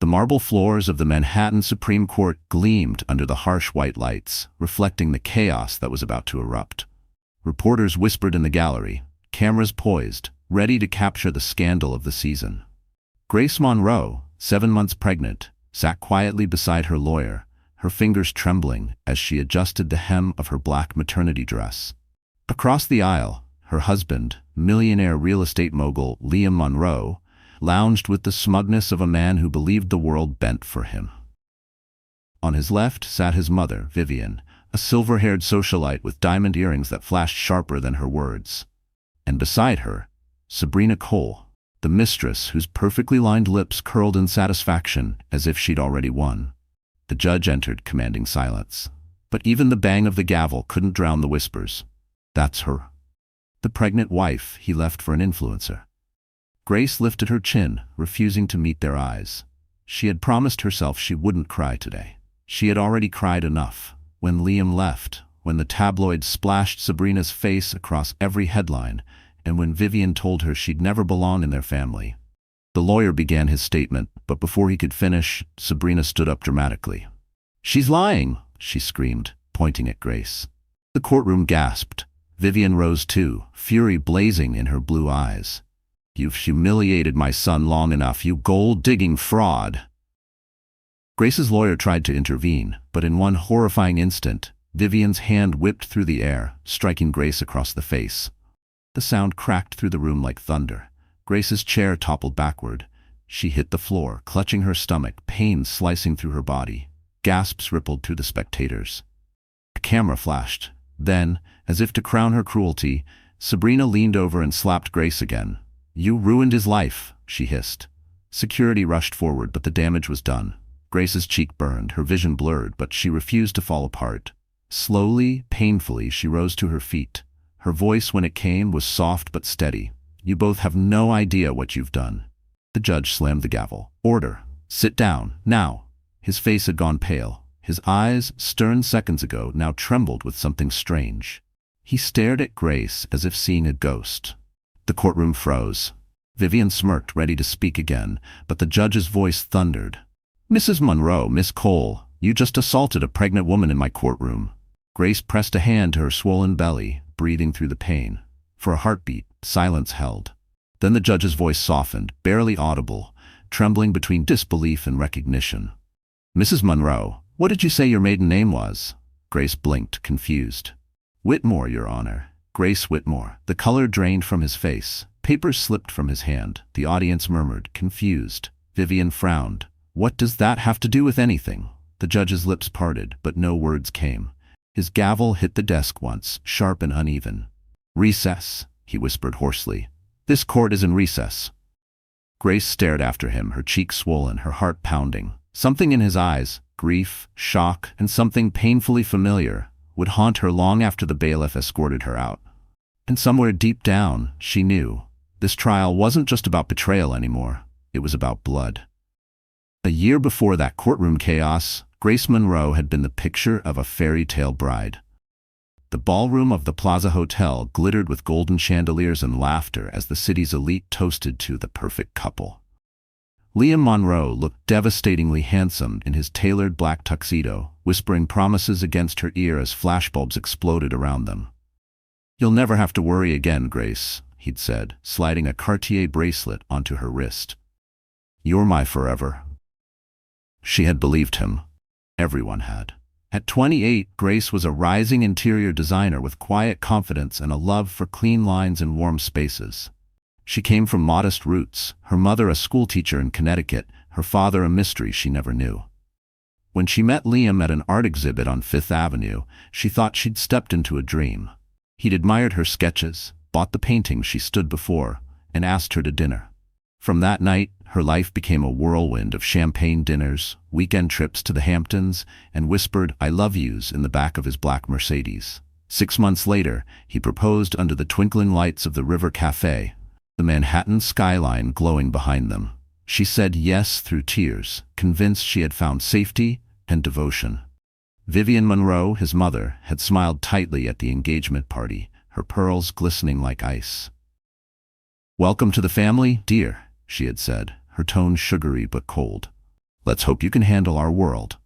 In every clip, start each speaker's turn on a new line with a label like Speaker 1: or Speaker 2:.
Speaker 1: The marble floors of the Manhattan Supreme Court gleamed under the harsh white lights, reflecting the chaos that was about to erupt. Reporters whispered in the gallery, cameras poised, ready to capture the scandal of the season. Grace Monroe, 7 months pregnant, sat quietly beside her lawyer, her fingers trembling as she adjusted the hem of her black maternity dress. Across the aisle, her husband, millionaire real estate mogul Liam Monroe, lounged with the smugness of a man who believed the world bent for him. On his left sat his mother, Vivian, a silver-haired socialite with diamond earrings that flashed sharper than her words. And beside her, Sabrina Cole, the mistress whose perfectly lined lips curled in satisfaction as if she'd already won. The judge entered, commanding silence. But even the bang of the gavel couldn't drown the whispers. That's her. The pregnant wife he left for an influencer. Grace lifted her chin, refusing to meet their eyes. She had promised herself she wouldn't cry today. She had already cried enough. When Liam left, when the tabloids splashed Sabrina's face across every headline, and when Vivian told her she'd never belong in their family. The lawyer began his statement, but before he could finish, Sabrina stood up dramatically. "She's lying!" she screamed, pointing at Grace. The courtroom gasped. Vivian rose too, fury blazing in her blue eyes. "You've humiliated my son long enough, you gold-digging fraud!" Grace's lawyer tried to intervene, but in one horrifying instant, Vivian's hand whipped through the air, striking Grace across the face. The sound cracked through the room like thunder. Grace's chair toppled backward. She hit the floor, clutching her stomach, pain slicing through her body. Gasps rippled through the spectators. A camera flashed. Then, as if to crown her cruelty, Sabrina leaned over and slapped Grace again. "You ruined his life," she hissed. Security rushed forward, but the damage was done. Grace's cheek burned, her vision blurred, but she refused to fall apart. Slowly, painfully, she rose to her feet. Her voice, when it came, was soft but steady. "You both have no idea what you've done." The judge slammed the gavel. "Order. Sit down, now." His face had gone pale. His eyes, stern seconds ago, now trembled with something strange. He stared at Grace as if seeing a ghost. The courtroom froze. Vivian smirked, ready to speak again, but the judge's voice thundered. "Mrs. Monroe, Miss Cole, you just assaulted a pregnant woman in my courtroom." Grace pressed a hand to her swollen belly, breathing through the pain. For a heartbeat, silence held. Then the judge's voice softened, barely audible, trembling between disbelief and recognition. "Mrs. Monroe, what did you say your maiden name was?" Grace blinked, confused. "Whitmore, Your Honor. Grace Whitmore." The color drained from his face. Papers slipped from his hand. The audience murmured, confused. Vivian frowned. "What does that have to do with anything?" The judge's lips parted, but no words came. His gavel hit the desk once, sharp and uneven. "Recess," he whispered hoarsely. "This court is in recess." Grace stared after him, her cheeks swollen, her heart pounding. Something in his eyes, grief, shock, and something painfully familiar, would haunt her long after the bailiff escorted her out. And somewhere deep down, she knew, this trial wasn't just about betrayal anymore. It was about blood. A year before that courtroom chaos, Grace Monroe had been the picture of a fairy tale bride. The ballroom of the Plaza Hotel glittered with golden chandeliers and laughter as the city's elite toasted to the perfect couple. Liam Monroe looked devastatingly handsome in his tailored black tuxedo, whispering promises against her ear as flashbulbs exploded around them. "You'll never have to worry again, Grace," he'd said, sliding a Cartier bracelet onto her wrist. "You're my forever." She had believed him. Everyone had. At 28, Grace was a rising interior designer with quiet confidence and a love for clean lines and warm spaces. She came from modest roots, her mother a schoolteacher in Connecticut, her father a mystery she never knew. When she met Liam at an art exhibit on Fifth Avenue, she thought she'd stepped into a dream. He'd admired her sketches, bought the painting she stood before, and asked her to dinner. From that night, her life became a whirlwind of champagne dinners, weekend trips to the Hamptons, and whispered "I love yous" in the back of his black Mercedes. 6 months later, he proposed under the twinkling lights of the River Café, the Manhattan skyline glowing behind them. She said yes through tears, convinced she had found safety and devotion. Vivian Monroe, his mother, had smiled tightly at the engagement party, her pearls glistening like ice. "Welcome to the family, dear," she had said, her tone sugary but cold. Let's hope you can handle our world.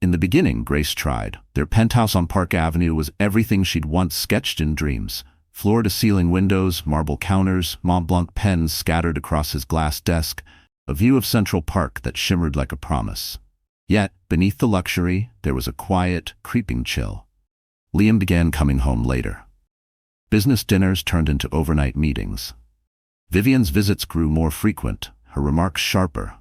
Speaker 1: In the beginning, Grace tried. Their penthouse on Park Avenue was everything she'd once sketched in dreams. Floor-to-ceiling windows, marble counters, Mont Blanc pens scattered across his glass desk, a view of Central Park that shimmered like a promise. Yet, beneath the luxury, there was a quiet, creeping chill. Liam began coming home later. Business dinners turned into overnight meetings. Vivian's visits grew more frequent, her remarks sharper.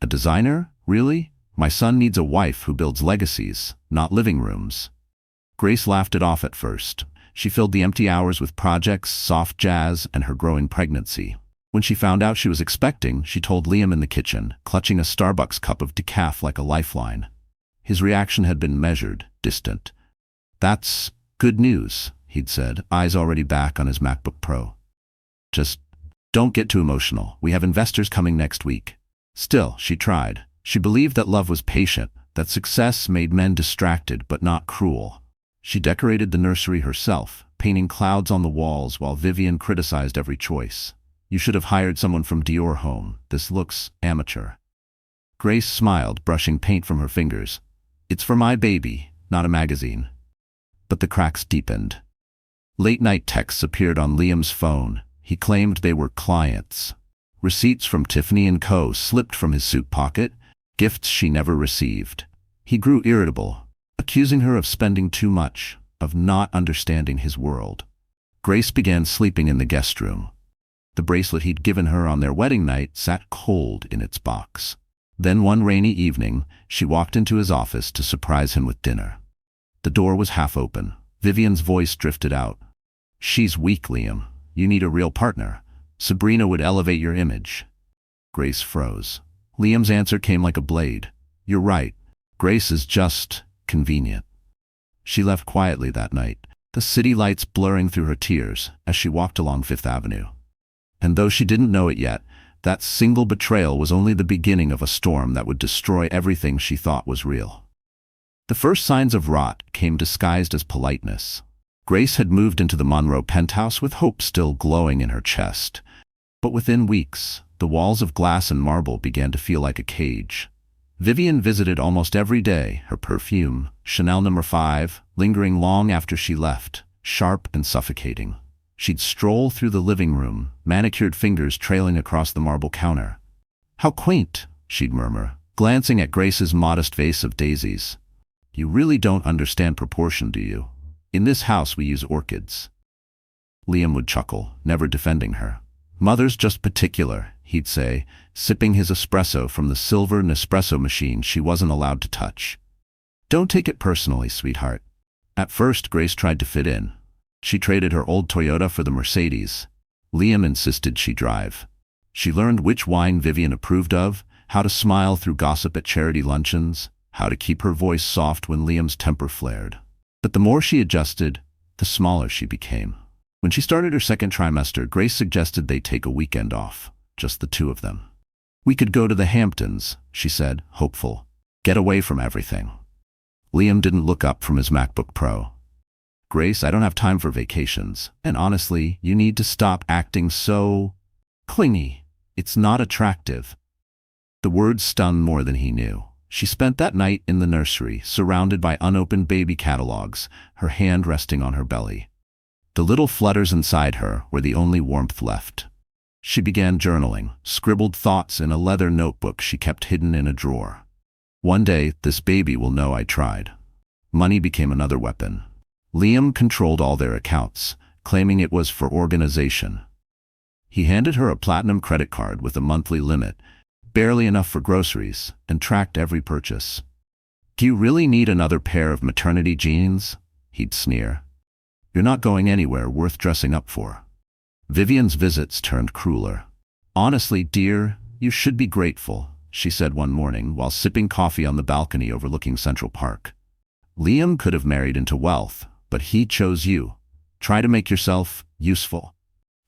Speaker 1: A designer? Really? My son needs a wife who builds legacies, not living rooms. Grace laughed it off at first. She filled the empty hours with projects, soft jazz, and her growing pregnancy. When she found out she was expecting, she told Liam in the kitchen, clutching a Starbucks cup of decaf like a lifeline. His reaction had been measured, distant. "That's good news," he'd said, eyes already back on his MacBook Pro. "Just don't get too emotional. We have investors coming next week." Still, she tried. She believed that love was patient, that success made men distracted but not cruel. She decorated the nursery herself, painting clouds on the walls while Vivian criticized every choice. "You should have hired someone from Dior Home. This looks amateur." Grace smiled, brushing paint from her fingers. "It's for my baby, not a magazine." But the cracks deepened. Late-night texts appeared on Liam's phone. He claimed they were clients. Receipts from Tiffany & Co. slipped from his suit pocket, gifts she never received. He grew irritable, accusing her of spending too much, of not understanding his world. Grace began sleeping in the guest room. The bracelet he'd given her on their wedding night sat cold in its box. Then one rainy evening, she walked into his office to surprise him with dinner. The door was half open. Vivian's voice drifted out. "She's weak, Liam. You need a real partner. Sabrina would elevate your image." Grace froze. Liam's answer came like a blade. "You're right. Grace is just convenient." She left quietly that night, the city lights blurring through her tears as she walked along Fifth Avenue. And though she didn't know it yet, that single betrayal was only the beginning of a storm that would destroy everything she thought was real. The first signs of rot came disguised as politeness. Grace had moved into the Monroe penthouse with hope still glowing in her chest. But within weeks, the walls of glass and marble began to feel like a cage. Vivian visited almost every day, her perfume, Chanel No. 5, lingering long after she left, sharp and suffocating. She'd stroll through the living room, manicured fingers trailing across the marble counter. "How quaint," she'd murmur, glancing at Grace's modest vase of daisies. "You really don't understand proportion, do you? In this house we use orchids." Liam would chuckle, never defending her. "Mother's just particular," he'd say, sipping his espresso from the silver Nespresso machine she wasn't allowed to touch. "Don't take it personally, sweetheart." At first, Grace tried to fit in. She traded her old Toyota for the Mercedes. Liam insisted she drive. She learned which wine Vivian approved of, how to smile through gossip at charity luncheons, how to keep her voice soft when Liam's temper flared. But the more she adjusted, the smaller she became. When she started her second trimester, Grace suggested they take a weekend off, just the two of them. "We could go to the Hamptons," she said, hopeful. "Get away from everything." Liam didn't look up from his MacBook Pro. "Grace, I don't have time for vacations. And honestly, you need to stop acting so clingy. It's not attractive." The words stung more than he knew. She spent that night in the nursery, surrounded by unopened baby catalogs, her hand resting on her belly. The little flutters inside her were the only warmth left. She began journaling, scribbled thoughts in a leather notebook she kept hidden in a drawer. "One day, this baby will know I tried." Money became another weapon. Liam controlled all their accounts, claiming it was for organization. He handed her a platinum credit card with a monthly limit, barely enough for groceries, and tracked every purchase. "Do you really need another pair of maternity jeans?" he'd sneer. "You're not going anywhere worth dressing up for." Vivian's visits turned crueler. "Honestly, dear, you should be grateful," she said one morning while sipping coffee on the balcony overlooking Central Park. "Liam could have married into wealth, but he chose you. Try to make yourself useful."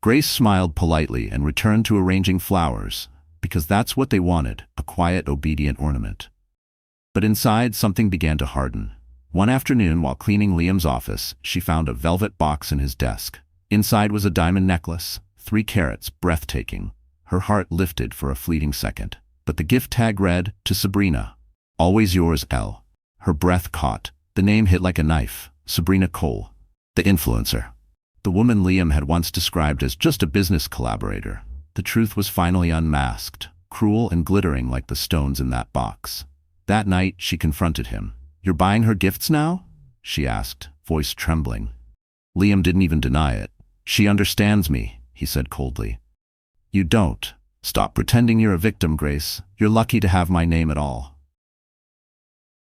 Speaker 1: Grace smiled politely and returned to arranging flowers, because that's what they wanted, a quiet, obedient ornament. But inside, something began to harden. One afternoon, while cleaning Liam's office, she found a velvet box in his desk. Inside was a diamond necklace, 3 carats, breathtaking. Her heart lifted for a fleeting second. But the gift tag read, "To Sabrina. Always yours, L." Her breath caught. The name hit like a knife. Sabrina Cole. The influencer. The woman Liam had once described as just a business collaborator. The truth was finally unmasked, cruel and glittering like the stones in that box. That night, she confronted him. "You're buying her gifts now?" she asked, voice trembling. Liam didn't even deny it. "She understands me," he said coldly. "You don't. Stop pretending you're a victim, Grace. You're lucky to have my name at all."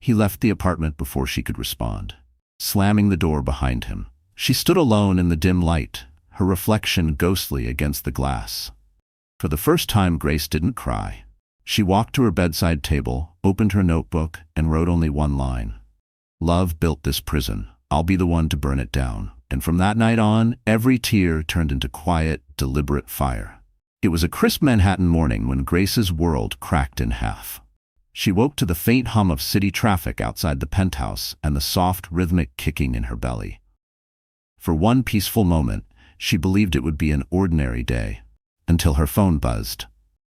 Speaker 1: He left the apartment before she could respond, slamming the door behind him. She stood alone in the dim light, her reflection ghostly against the glass. For the first time, Grace didn't cry. She walked to her bedside table, opened her notebook, and wrote only one line. "Love built this prison. I'll be the one to burn it down." And from that night on, every tear turned into quiet, deliberate fire. It was a crisp Manhattan morning when Grace's world cracked in half. She woke to the faint hum of city traffic outside the penthouse and the soft, rhythmic kicking in her belly. For one peaceful moment, she believed it would be an ordinary day, until her phone buzzed.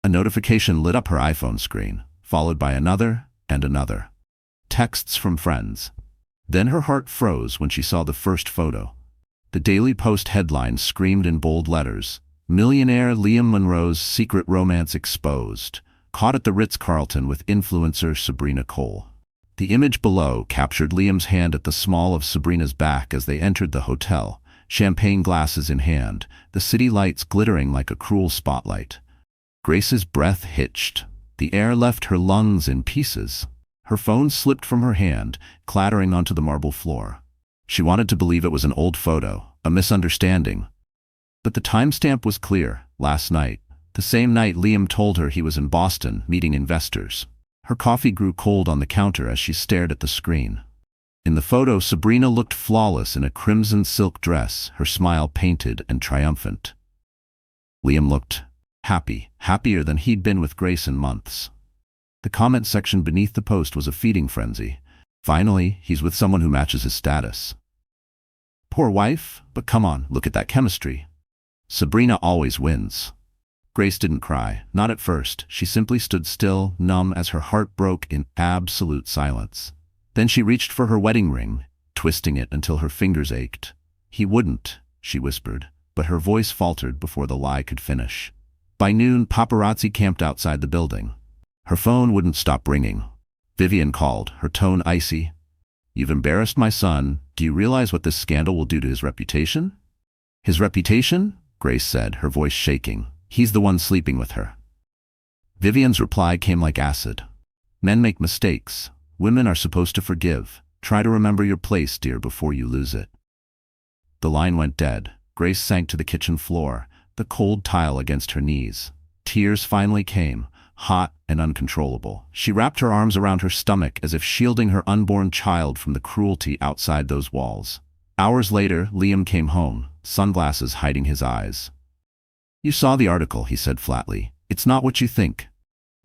Speaker 1: A notification lit up her iPhone screen, followed by another and another. Texts from friends. Then her heart froze when she saw the first photo. The Daily Post headline screamed in bold letters, "Millionaire Liam Monroe's secret romance exposed. Caught at the Ritz-Carlton with influencer Sabrina Cole." The image below captured Liam's hand at the small of Sabrina's back as they entered the hotel, champagne glasses in hand, the city lights glittering like a cruel spotlight. Grace's breath hitched. The air left her lungs in pieces. Her phone slipped from her hand, clattering onto the marble floor. She wanted to believe it was an old photo, a misunderstanding. But the timestamp was clear, last night, the same night Liam told her he was in Boston meeting investors. Her coffee grew cold on the counter as she stared at the screen. In the photo, Sabrina looked flawless in a crimson silk dress, her smile painted and triumphant. Liam looked happy, happier than he'd been with Grace in months. The comment section beneath the post was a feeding frenzy. Finally, he's with someone who matches his status. Poor wife, but come on, look at that chemistry. Sabrina always wins. Grace didn't cry, not at first. She simply stood still, numb as her heart broke in absolute silence. Then she reached for her wedding ring, twisting it until her fingers ached. "He wouldn't," she whispered, but her voice faltered before the lie could finish. By noon, paparazzi camped outside the building. Her phone wouldn't stop ringing. Vivian called, her tone icy. "You've embarrassed my son. Do you realize what this scandal will do to his reputation?" "His reputation?" Grace said, her voice shaking. "He's the one sleeping with her." Vivian's reply came like acid. "Men make mistakes. Women are supposed to forgive. Try to remember your place, dear, before you lose it." The line went dead. Grace sank to the kitchen floor, the cold tile against her knees. Tears finally came, hot and uncontrollable. She wrapped her arms around her stomach as if shielding her unborn child from the cruelty outside those walls. Hours later, Liam came home, sunglasses hiding his eyes. "You saw the article," he said flatly. "It's not what you think."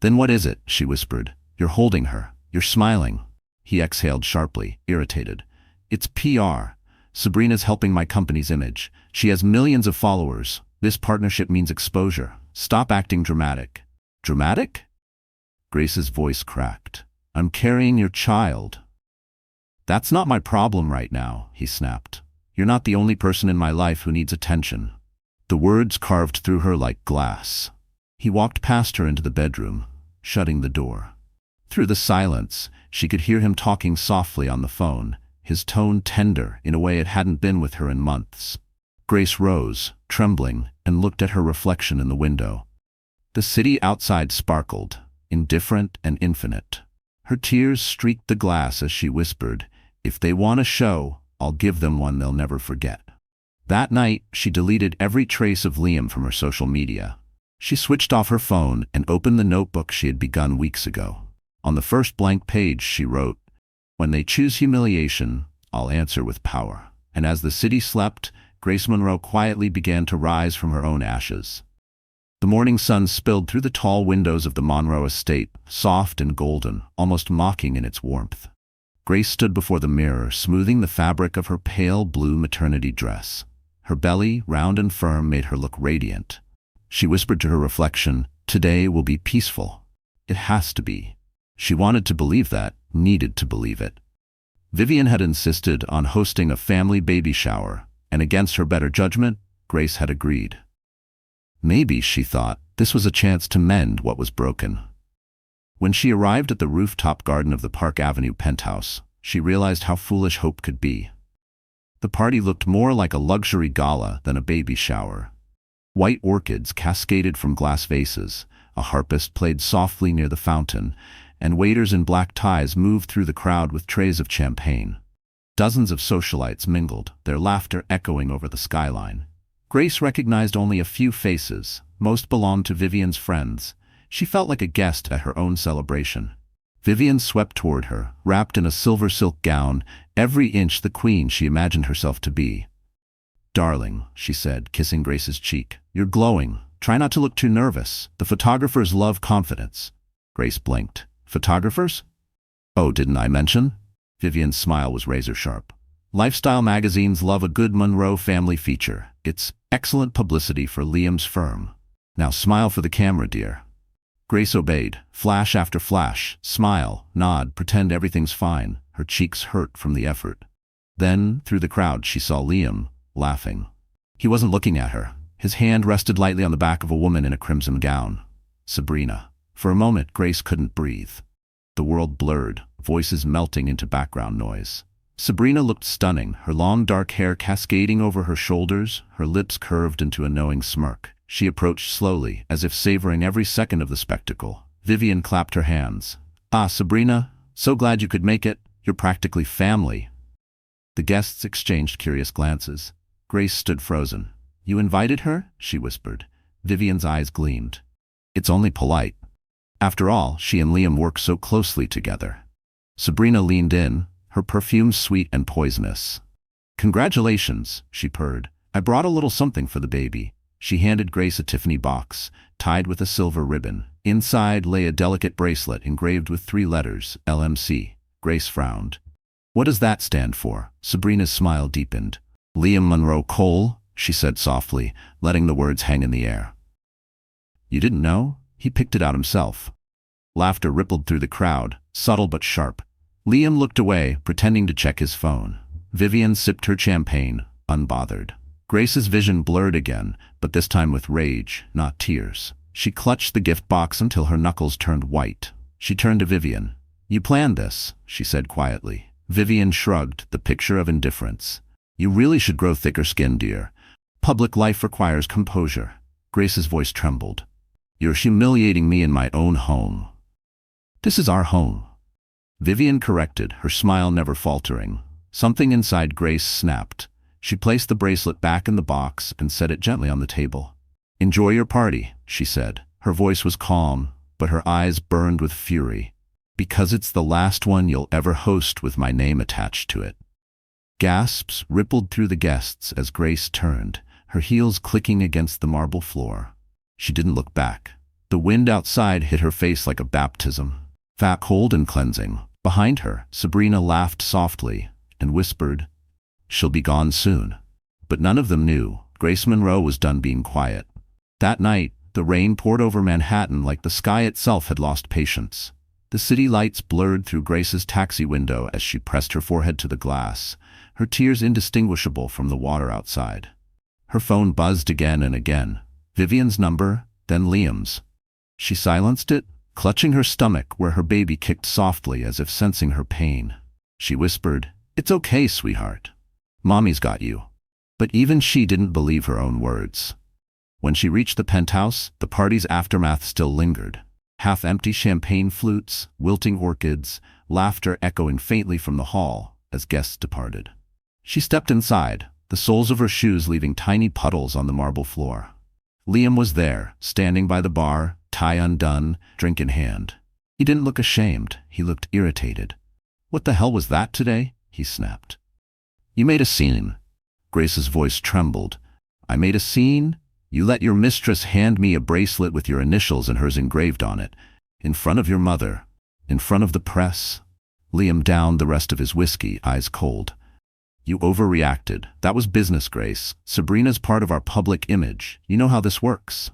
Speaker 1: "Then what is it?" she whispered. "You're holding her. You're smiling." He exhaled sharply, irritated. "It's PR. Sabrina's helping my company's image. She has millions of followers. This partnership means exposure. Stop acting dramatic." "Dramatic?" Grace's voice cracked. "I'm carrying your child." "That's not my problem right now," he snapped. "You're not the only person in my life who needs attention." The words carved through her like glass. He walked past her into the bedroom, shutting the door. Through the silence, she could hear him talking softly on the phone, his tone tender in a way it hadn't been with her in months. Grace rose, trembling, and looked at her reflection in the window. The city outside sparkled, indifferent and infinite. Her tears streaked the glass as she whispered, "If they want a show, I'll give them one they'll never forget." That night, she deleted every trace of Liam from her social media. She switched off her phone and opened the notebook she had begun weeks ago. On the first blank page, she wrote, "When they choose humiliation, I'll answer with power." And as the city slept, Grace Monroe quietly began to rise from her own ashes. The morning sun spilled through the tall windows of the Monroe estate, soft and golden, almost mocking in its warmth. Grace stood before the mirror, smoothing the fabric of her pale blue maternity dress. Her belly, round and firm, made her look radiant. She whispered to her reflection, "Today will be peaceful." It has to be. She wanted to believe that, needed to believe it. Vivian had insisted on hosting a family baby shower, and against her better judgment, Grace had agreed. Maybe, she thought, this was a chance to mend what was broken. When she arrived at the rooftop garden of the Park Avenue penthouse, she realized how foolish hope could be. The party looked more like a luxury gala than a baby shower. White orchids cascaded from glass vases, a harpist played softly near the fountain, and waiters in black ties moved through the crowd with trays of champagne. Dozens of socialites mingled, their laughter echoing over the skyline. Grace recognized only a few faces. Most belonged to Vivian's friends. She felt like a guest at her own celebration. Vivian swept toward her, wrapped in a silver silk gown, every inch the queen she imagined herself to be. "Darling," she said, kissing Grace's cheek, "you're glowing. Try not to look too nervous. The photographers love confidence." Grace blinked. "Photographers? Oh, didn't I mention?" Vivian's smile was razor-sharp. "Lifestyle magazines love a good Monroe family feature. It's excellent publicity for Liam's firm. Now smile for the camera, dear." Grace obeyed. Flash after flash. Smile, nod, pretend everything's fine. Her cheeks hurt from the effort. Then, through the crowd, she saw Liam, laughing. He wasn't looking at her. His hand rested lightly on the back of a woman in a crimson gown. Sabrina. For a moment, Grace couldn't breathe. The world blurred, voices melting into background noise. Sabrina looked stunning, her long dark hair cascading over her shoulders, her lips curved into a knowing smirk. She approached slowly, as if savoring every second of the spectacle. Vivian clapped her hands. "Ah, Sabrina, so glad you could make it. You're practically family." The guests exchanged curious glances. Grace stood frozen. "You invited her?" she whispered. Vivian's eyes gleamed. "It's only polite. After all, she and Liam work so closely together." Sabrina leaned in, her perfume sweet and poisonous. "Congratulations," she purred. "I brought a little something for the baby." She handed Grace a Tiffany box, tied with a silver ribbon. Inside lay a delicate bracelet engraved with 3 letters, LMC. Grace frowned. "What does that stand for?" Sabrina's smile deepened. "Liam Monroe Cole," she said softly, letting the words hang in the air. "You didn't know?" He picked it out himself. Laughter rippled through the crowd, subtle but sharp. Liam looked away, pretending to check his phone. Vivian sipped her champagne, unbothered. Grace's vision blurred again, but this time with rage, not tears. She clutched the gift box until her knuckles turned white. She turned to Vivian. "You planned this," she said quietly. Vivian shrugged, the picture of indifference. "You really should grow thicker skin, dear. Public life requires composure." Grace's voice trembled. "You're humiliating me in my own home." "This is our home." Vivian corrected, her smile never faltering. Something inside Grace snapped. She placed the bracelet back in the box and set it gently on the table. "Enjoy your party," she said. Her voice was calm, but her eyes burned with fury. "Because it's the last one you'll ever host with my name attached to it." Gasps rippled through the guests as Grace turned, her heels clicking against the marble floor. She didn't look back. The wind outside hit her face like a baptism. Fat, cold and cleansing. Behind her, Sabrina laughed softly and whispered, "She'll be gone soon." But none of them knew. Grace Monroe was done being quiet. That night, the rain poured over Manhattan like the sky itself had lost patience. The city lights blurred through Grace's taxi window as she pressed her forehead to the glass, her tears indistinguishable from the water outside. Her phone buzzed again and again. Vivian's number, then Liam's. She silenced it, clutching her stomach where her baby kicked softly as if sensing her pain. She whispered, "It's okay, sweetheart. Mommy's got you." But even she didn't believe her own words. When she reached the penthouse, the party's aftermath still lingered. Half-empty champagne flutes, wilting orchids, laughter echoing faintly from the hall as guests departed. She stepped inside, the soles of her shoes leaving tiny puddles on the marble floor. Liam was there, standing by the bar, tie undone, drink in hand. He didn't look ashamed, he looked irritated. "What the hell was that today?" he snapped. "You made a scene." Grace's voice trembled. "I made a scene? You let your mistress hand me a bracelet with your initials and hers engraved on it, in front of your mother, in front of the press." Liam downed the rest of his whiskey, eyes cold. "You overreacted. That was business, Grace. Sabrina's part of our public image. You know how this works."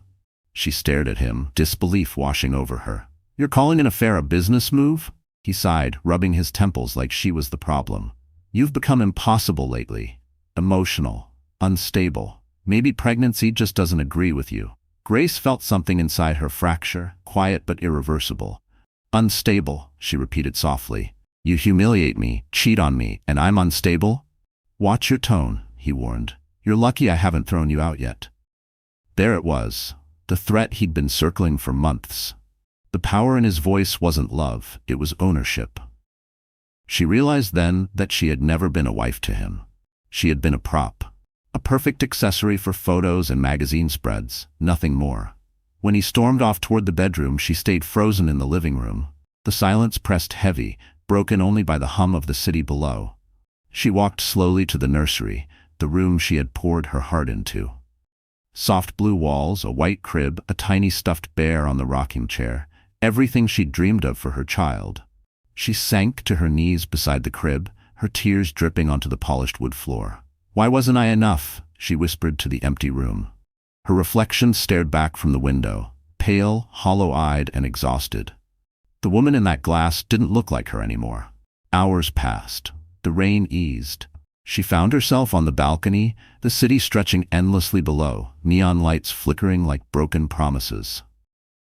Speaker 1: She stared at him, disbelief washing over her. You're calling an affair a business move? He sighed, rubbing his temples like she was the problem. You've become impossible lately. Emotional. Unstable. Maybe pregnancy just doesn't agree with you. Grace felt something inside her fracture, quiet but irreversible. Unstable, she repeated softly. You humiliate me, cheat on me, and I'm unstable? Watch your tone, he warned. You're lucky I haven't thrown you out yet. There it was, the threat he'd been circling for months. The power in his voice wasn't love, it was ownership. She realized then that she had never been a wife to him. She had been a prop. A perfect accessory for photos and magazine spreads, nothing more. When he stormed off toward the bedroom, she stayed frozen in the living room. The silence pressed heavy, broken only by the hum of the city below. She walked slowly to the nursery, the room she had poured her heart into. Soft blue walls, a white crib, a tiny stuffed bear on the rocking chair, everything she'd dreamed of for her child. She sank to her knees beside the crib, her tears dripping onto the polished wood floor. Why wasn't I enough? She whispered to the empty room. Her reflection stared back from the window, pale, hollow-eyed, and exhausted. The woman in that glass didn't look like her anymore. Hours passed. The rain eased. She found herself on the balcony, the city stretching endlessly below, neon lights flickering like broken promises.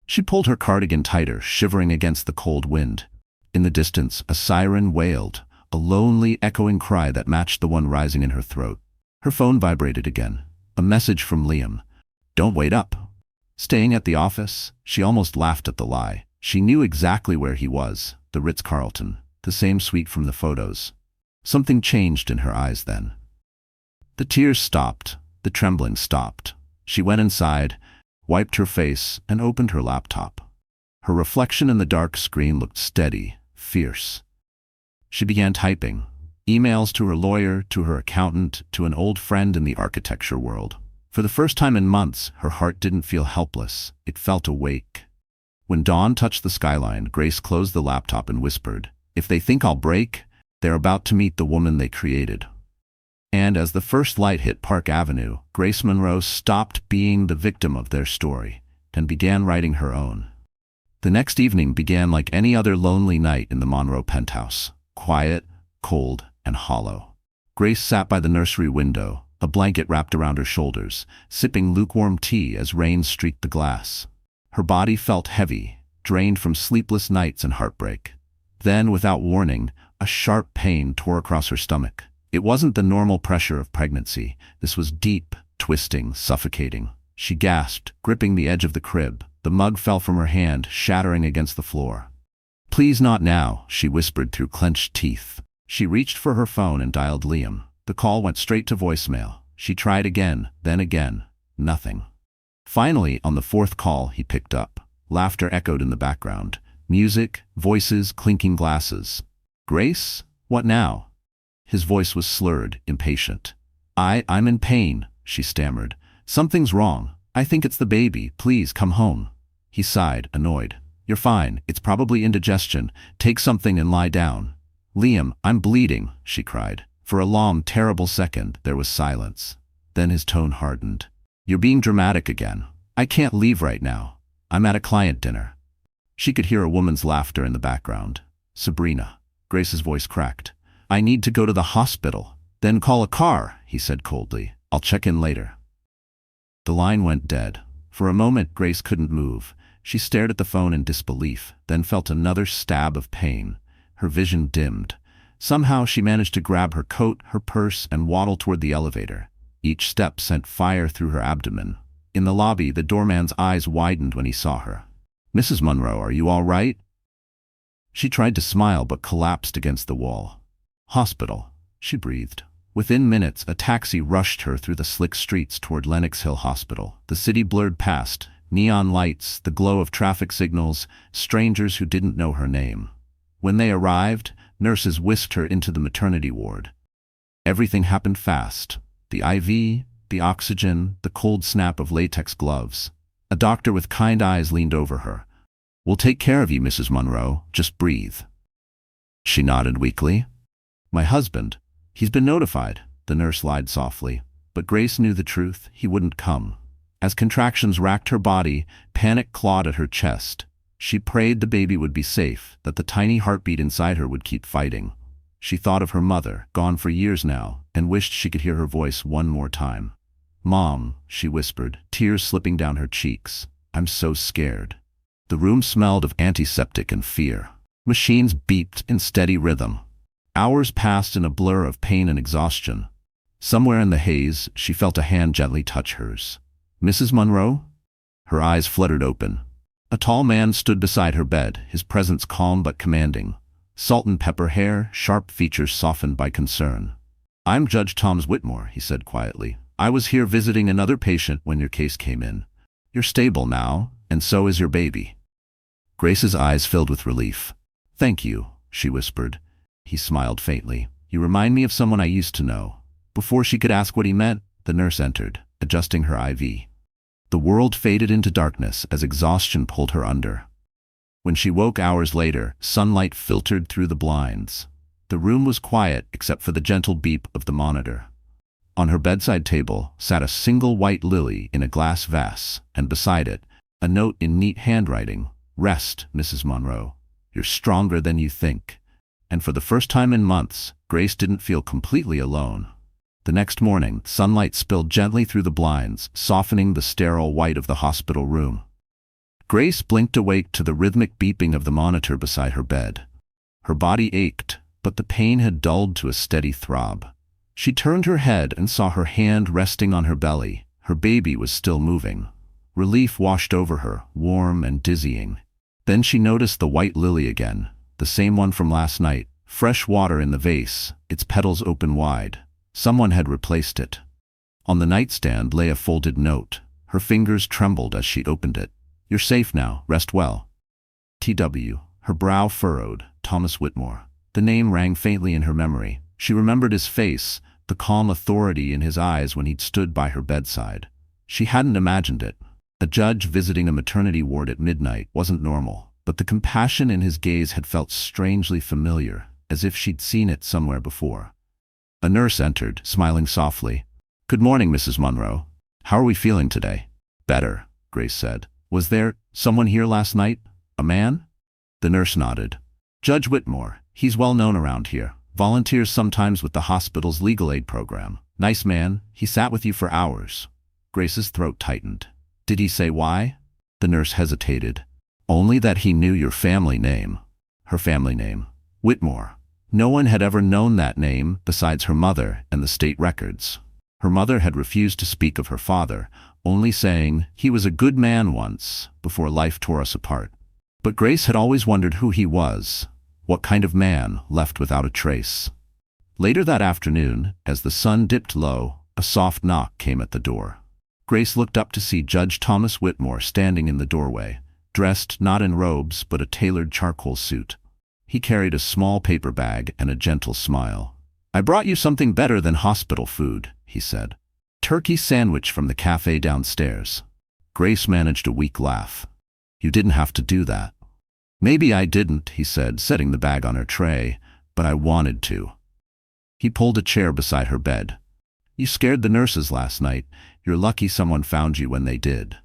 Speaker 1: She pulled her cardigan tighter, shivering against the cold wind. In the distance, a siren wailed, a lonely, echoing cry that matched the one rising in her throat. Her phone vibrated again. A message from Liam. Don't wait up. Staying at the office? She almost laughed at the lie. She knew exactly where he was, the Ritz-Carlton, the same suite from the photos. Something changed in her eyes then. The tears stopped, the trembling stopped. She went inside, wiped her face, and opened her laptop. Her reflection in the dark screen looked steady, fierce. She began typing. Emails to her lawyer, to her accountant, to an old friend in the architecture world. For the first time in months, her heart didn't feel helpless. It felt awake. When dawn touched the skyline, Grace closed the laptop and whispered, "If they think I'll break, they're about to meet the woman they created." And as the first light hit Park Avenue, Grace Monroe stopped being the victim of their story and began writing her own. The next evening began like any other lonely night in the Monroe penthouse. Quiet, cold, and hollow. Grace sat by the nursery window, a blanket wrapped around her shoulders, sipping lukewarm tea as rain streaked the glass. Her body felt heavy, drained from sleepless nights and heartbreak. Then, without warning, a sharp pain tore across her stomach. It wasn't the normal pressure of pregnancy. This was deep, twisting, suffocating. She gasped, gripping the edge of the crib. The mug fell from her hand, shattering against the floor. "Please not now," she whispered through clenched teeth. She reached for her phone and dialed Liam. The call went straight to voicemail. She tried again, then again. Nothing. Finally, on the fourth call, he picked up. Laughter echoed in the background. Music, voices, clinking glasses. "Grace? What now?" His voice was slurred, impatient. I'm in pain," she stammered. "Something's wrong. I think it's the baby. Please come home." He sighed, annoyed. "You're fine. It's probably indigestion. Take something and lie down." "Liam, I'm bleeding," she cried. For a long, terrible second, there was silence. Then his tone hardened. "You're being dramatic again. I can't leave right now. I'm at a client dinner." She could hear a woman's laughter in the background. "Sabrina." Grace's voice cracked. "I need to go to the hospital." "Then call a car," he said coldly. "I'll check in later." The line went dead. For a moment, Grace couldn't move. She stared at the phone in disbelief, then felt another stab of pain. Her vision dimmed. Somehow she managed to grab her coat, her purse, and waddle toward the elevator. Each step sent fire through her abdomen. In the lobby, the doorman's eyes widened when he saw her. "Mrs. Monroe, are you all right?" She tried to smile but collapsed against the wall. "Hospital," she breathed. Within minutes, a taxi rushed her through the slick streets toward Lenox Hill Hospital. The city blurred past, neon lights, the glow of traffic signals, strangers who didn't know her name. When they arrived, nurses whisked her into the maternity ward. Everything happened fast. The IV, the oxygen, the cold snap of latex gloves. A doctor with kind eyes leaned over her. "We'll take care of you, Mrs. Monroe. Just breathe." She nodded weakly. "My husband. He's been notified," the nurse lied softly. But Grace knew the truth. He wouldn't come. As contractions racked her body, panic clawed at her chest. She prayed the baby would be safe, that the tiny heartbeat inside her would keep fighting. She thought of her mother, gone for years now, and wished she could hear her voice one more time. "Mom," she whispered, tears slipping down her cheeks. "I'm so scared." The room smelled of antiseptic and fear. Machines beeped in steady rhythm. Hours passed in a blur of pain and exhaustion. Somewhere in the haze, she felt a hand gently touch hers. "Mrs. Monroe?" Her eyes fluttered open. A tall man stood beside her bed, his presence calm but commanding. Salt and pepper hair, sharp features softened by concern. "I'm Judge Thomas Whitmore," he said quietly. "I was here visiting another patient when your case came in. You're stable now, and so is your baby." Grace's eyes filled with relief. "Thank you," she whispered. He smiled faintly. "You remind me of someone I used to know." Before she could ask what he meant, the nurse entered, adjusting her IV. The world faded into darkness as exhaustion pulled her under. When she woke hours later, sunlight filtered through the blinds. The room was quiet except for the gentle beep of the monitor. On her bedside table sat a single white lily in a glass vase, and beside it, a note in neat handwriting. "Rest, Mrs. Monroe. You're stronger than you think." And for the first time in months, Grace didn't feel completely alone. The next morning, sunlight spilled gently through the blinds, softening the sterile white of the hospital room. Grace blinked awake to the rhythmic beeping of the monitor beside her bed. Her body ached, but the pain had dulled to a steady throb. She turned her head and saw her hand resting on her belly. Her baby was still moving. Relief washed over her, warm and dizzying. Then she noticed the white lily again, the same one from last night, fresh water in the vase, its petals open wide. Someone had replaced it. On the nightstand lay a folded note. Her fingers trembled as she opened it. "You're safe now, rest well. T.W." Her brow furrowed. Thomas Whitmore. The name rang faintly in her memory. She remembered his face, the calm authority in his eyes when he'd stood by her bedside. She hadn't imagined it. A judge visiting a maternity ward at midnight wasn't normal, but the compassion in his gaze had felt strangely familiar, as if she'd seen it somewhere before. A nurse entered, smiling softly. "Good morning, Mrs. Monroe. How are we feeling today?" "Better," Grace said. "Was there someone here last night? A man?" The nurse nodded. "Judge Whitmore. He's well known around here. Volunteers sometimes with the hospital's legal aid program. Nice man. He sat with you for hours." Grace's throat tightened. "Did he say why?" The nurse hesitated. "Only that he knew your family name." Her family name. Whitmore. No one had ever known that name besides her mother and the state records. Her mother had refused to speak of her father, only saying, "He was a good man once, before life tore us apart." But Grace had always wondered who he was, what kind of man left without a trace. Later that afternoon, as the sun dipped low, a soft knock came at the door. Grace looked up to see Judge Thomas Whitmore standing in the doorway, dressed not in robes but a tailored charcoal suit. He carried a small paper bag and a gentle smile. "I brought you something better than hospital food," he said. "Turkey sandwich from the cafe downstairs." Grace managed a weak laugh. "You didn't have to do that." "Maybe I didn't," he said, setting the bag on her tray, "but I wanted to." He pulled a chair beside her bed. "You scared the nurses last night. You're lucky someone found you when they did."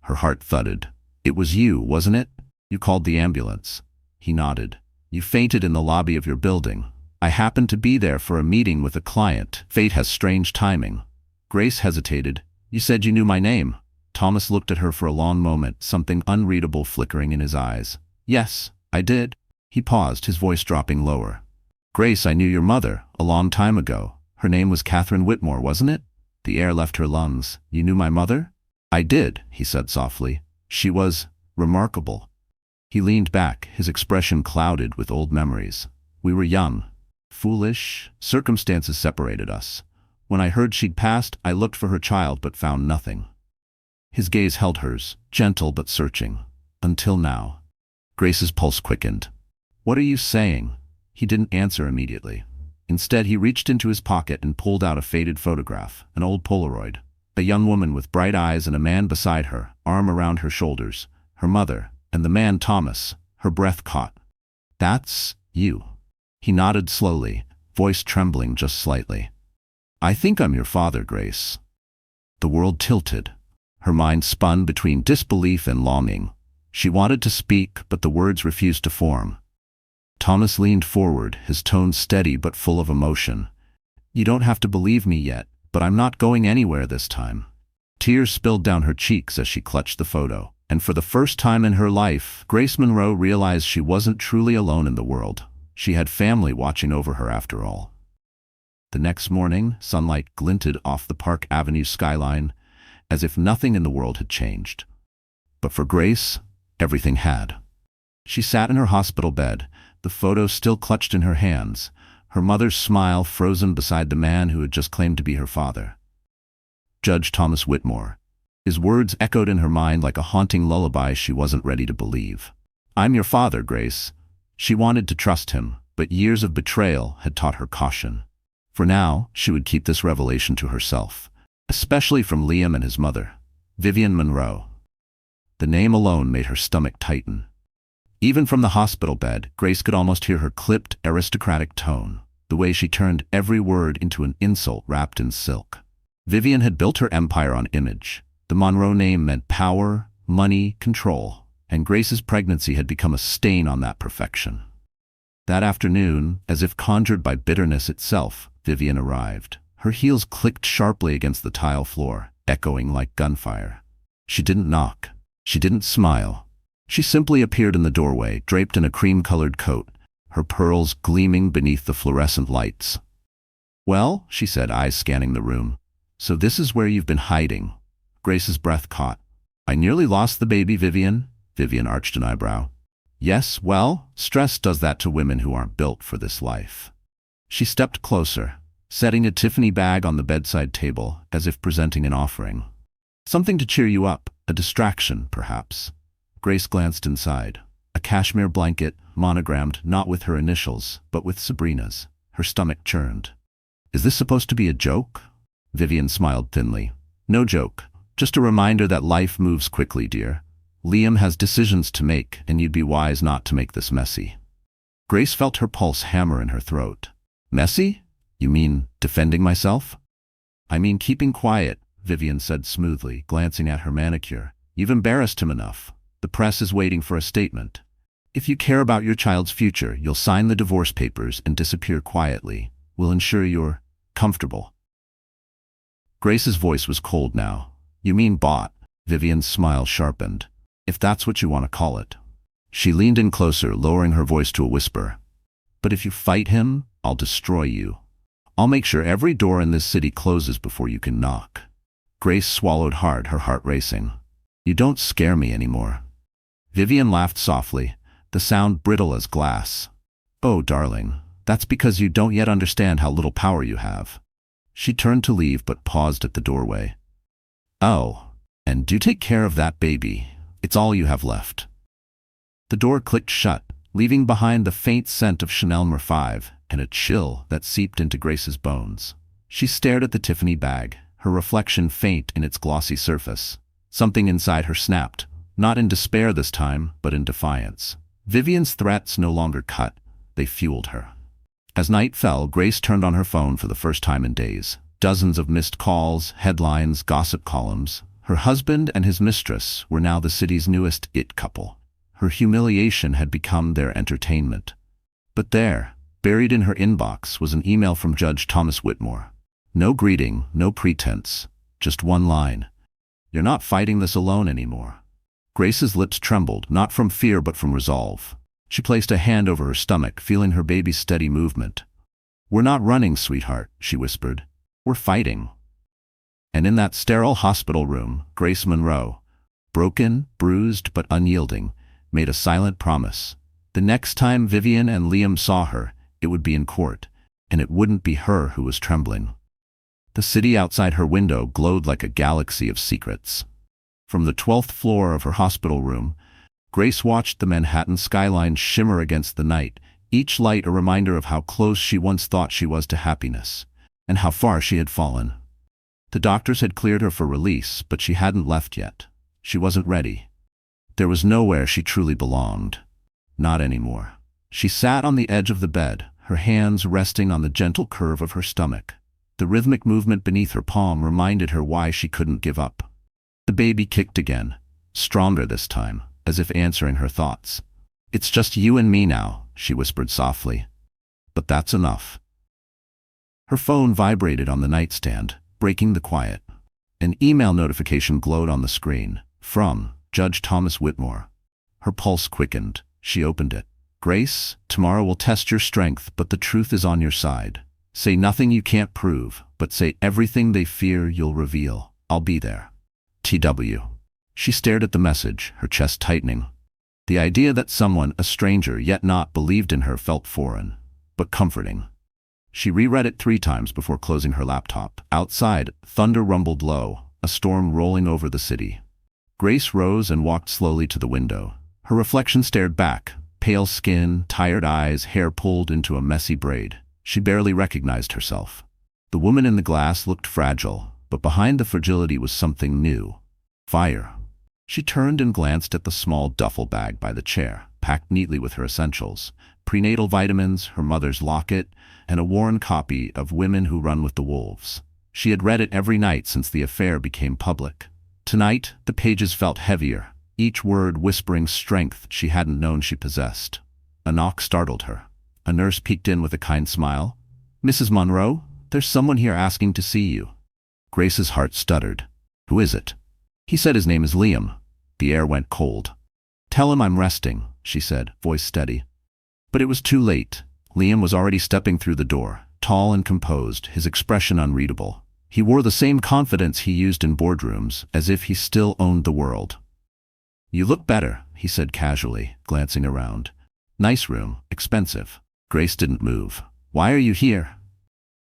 Speaker 1: Her heart thudded. "It was you, wasn't it? You called the ambulance." He nodded. "You fainted in the lobby of your building. I happened to be there for a meeting with a client. Fate has strange timing." Grace hesitated. "You said you knew my name." Thomas looked at her for a long moment, something unreadable flickering in his eyes. "Yes, I did." He paused, his voice dropping lower. "Grace, I knew your mother, a long time ago. Her name was Catherine Whitmore, wasn't it?" The air left her lungs. "You knew my mother?" "I did," he said softly. "She was remarkable." He leaned back, his expression clouded with old memories. "We were young, foolish. Circumstances separated us. When I heard she'd passed, I looked for her child but found nothing." His gaze held hers, gentle but searching. "Until now." Grace's pulse quickened. "What are you saying?" He didn't answer immediately. Instead, he reached into his pocket and pulled out a faded photograph, an old Polaroid. A young woman with bright eyes and a man beside her, arm around her shoulders. Her mother, and the man Thomas, her breath caught. "That's you." He nodded slowly, voice trembling just slightly. "I think I'm your father, Grace." The world tilted. Her mind spun between disbelief and longing. She wanted to speak, but the words refused to form. Thomas leaned forward, his tone steady but full of emotion. "You don't have to believe me yet, but I'm not going anywhere this time." Tears spilled down her cheeks as she clutched the photo, and for the first time in her life, Grace Monroe realized she wasn't truly alone in the world. She had family watching over her after all. The next morning, sunlight glinted off the Park Avenue skyline, as if nothing in the world had changed. But for Grace, everything had. She sat in her hospital bed, the photo still clutched in her hands, her mother's smile frozen beside the man who had just claimed to be her father. Judge Thomas Whitmore. His words echoed in her mind like a haunting lullaby she wasn't ready to believe. "I'm your father, Grace." She wanted to trust him, but years of betrayal had taught her caution. For now, she would keep this revelation to herself, especially from Liam and his mother, Vivian Monroe. The name alone made her stomach tighten. Even from the hospital bed, Grace could almost hear her clipped, aristocratic tone, the way she turned every word into an insult wrapped in silk. Vivian had built her empire on image. The Monroe name meant power, money, control, and Grace's pregnancy had become a stain on that perfection. That afternoon, as if conjured by bitterness itself, Vivian arrived. Her heels clicked sharply against the tile floor, echoing like gunfire. She didn't knock. She didn't smile. She simply appeared in the doorway, draped in a cream-colored coat, her pearls gleaming beneath the fluorescent lights. "Well," she said, eyes scanning the room, "so this is where you've been hiding." Grace's breath caught. "I nearly lost the baby, Vivian." Vivian arched an eyebrow. "Yes, well, stress does that to women who aren't built for this life." She stepped closer, setting a Tiffany bag on the bedside table, as if presenting an offering. "Something to cheer you up, a distraction, perhaps." Grace glanced inside. A cashmere blanket, monogrammed not with her initials, but with Sabrina's. Her stomach churned. "Is this supposed to be a joke?" Vivian smiled thinly. "No joke. Just a reminder that life moves quickly, dear. Liam has decisions to make, and you'd be wise not to make this messy." Grace felt her pulse hammer in her throat. "Messy? You mean defending myself?" "I mean keeping quiet," Vivian said smoothly, glancing at her manicure. "You've embarrassed him enough. The press is waiting for a statement. If you care about your child's future, you'll sign the divorce papers and disappear quietly. We'll ensure you're comfortable." Grace's voice was cold now. "You mean bought?" Vivian's smile sharpened. "If that's what you want to call it." She leaned in closer, lowering her voice to a whisper. "But if you fight him, I'll destroy you. I'll make sure every door in this city closes before you can knock." Grace swallowed hard, her heart racing. "You don't scare me anymore." Vivian laughed softly, the sound brittle as glass. "Oh, darling, that's because you don't yet understand how little power you have." She turned to leave but paused at the doorway. "Oh, and do take care of that baby. It's all you have left." The door clicked shut, leaving behind the faint scent of Chanel No. 5 and a chill that seeped into Grace's bones. She stared at the Tiffany bag, her reflection faint in its glossy surface. Something inside her snapped, not in despair this time, but in defiance. Vivian's threats no longer cut, they fueled her. As night fell, Grace turned on her phone for the first time in days. Dozens of missed calls, headlines, gossip columns. Her husband and his mistress were now the city's newest it couple. Her humiliation had become their entertainment. But there, buried in her inbox, was an email from Judge Thomas Whitmore. No greeting, no pretense, just one line. "You're not fighting this alone anymore." Grace's lips trembled, not from fear but from resolve. She placed a hand over her stomach, feeling her baby's steady movement. "We're not running, sweetheart," she whispered. "We're fighting." And in that sterile hospital room, Grace Monroe, broken, bruised but unyielding, made a silent promise. The next time Vivian and Liam saw her, it would be in court, and it wouldn't be her who was trembling. The city outside her window glowed like a galaxy of secrets. From the 12th floor of her hospital room, Grace watched the Manhattan skyline shimmer against the night, each light a reminder of how close she once thought she was to happiness, and how far she had fallen. The doctors had cleared her for release, but she hadn't left yet. She wasn't ready. There was nowhere she truly belonged. Not anymore. She sat on the edge of the bed, her hands resting on the gentle curve of her stomach. The rhythmic movement beneath her palm reminded her why she couldn't give up. The baby kicked again, stronger this time. as if answering her thoughts. "It's just you and me now," she whispered softly. "But that's enough." Her phone vibrated on the nightstand, breaking the quiet. An email notification glowed on the screen. From Judge Thomas Whitmore. Her pulse quickened. She opened it. "Grace, tomorrow will test your strength, but the truth is on your side. Say nothing you can't prove, but say everything they fear you'll reveal. I'll be there. TW." She stared at the message, her chest tightening. The idea that someone, a stranger yet not, believed in her felt foreign, but comforting. She reread it 3 times before closing her laptop. Outside, thunder rumbled low, a storm rolling over the city. Grace rose and walked slowly to the window. Her reflection stared back, pale skin, tired eyes, hair pulled into a messy braid. She barely recognized herself. The woman in the glass looked fragile, but behind the fragility was something new. Fire. She turned and glanced at the small duffel bag by the chair, packed neatly with her essentials: prenatal vitamins, her mother's locket, and a worn copy of Women Who Run with the Wolves. She had read it every night since the affair became public. Tonight, the pages felt heavier, each word whispering strength she hadn't known she possessed. A knock startled her. A nurse peeked in with a kind smile. "Mrs. Monroe, there's someone here asking to see you." Grace's heart stuttered. "Who is it?" He said his name is Liam. The air went cold. "Tell him I'm resting," she said, voice steady. But it was too late. Liam was already stepping through the door, tall and composed, his expression unreadable. He wore the same confidence he used in boardrooms, as if he still owned the world. "You look better," he said casually, glancing around. "Nice room, expensive." Grace didn't move. "Why are you here?"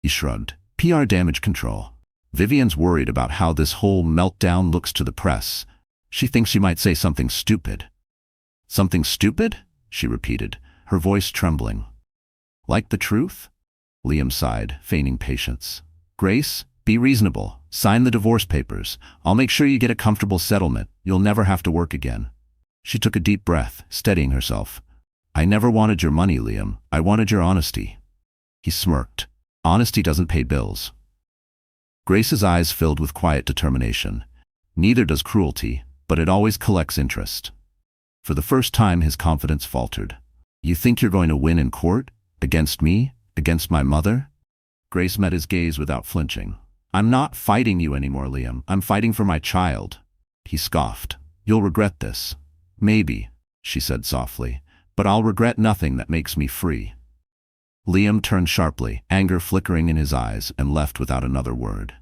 Speaker 1: He shrugged. "PR damage control. Vivian's worried about how this whole meltdown looks to the press. She thinks she might say something stupid." "Something stupid?" she repeated, her voice trembling. "Like the truth?" Liam sighed, feigning patience. "Grace, be reasonable. Sign the divorce papers. I'll make sure you get a comfortable settlement. You'll never have to work again." She took a deep breath, steadying herself. "I never wanted your money, Liam. I wanted your honesty." He smirked. "Honesty doesn't pay bills." Grace's eyes filled with quiet determination. "Neither does cruelty, but it always collects interest." For the first time, his confidence faltered. "You think you're going to win in court? Against me? Against my mother?" Grace met his gaze without flinching. "I'm not fighting you anymore, Liam. I'm fighting for my child." He scoffed. "You'll regret this." "Maybe," she said softly, "but I'll regret nothing that makes me free." Liam turned sharply, anger flickering in his eyes, and left without another word.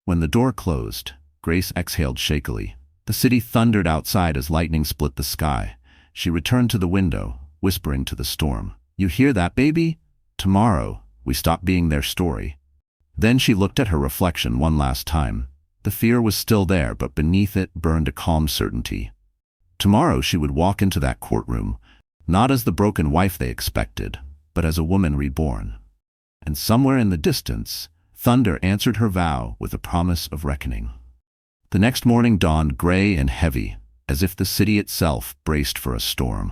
Speaker 1: When the door closed, Grace exhaled shakily. The city thundered outside as lightning split the sky. She returned to the window, whispering to the storm, "You hear that, baby? Tomorrow, we stop being their story." Then she looked at her reflection one last time. The fear was still there, but beneath it burned a calm certainty. Tomorrow she would walk into that courtroom, not as the broken wife they expected, but as a woman reborn. And somewhere in the distance, thunder answered her vow with a promise of reckoning. The next morning dawned gray and heavy, as if the city itself braced for a storm.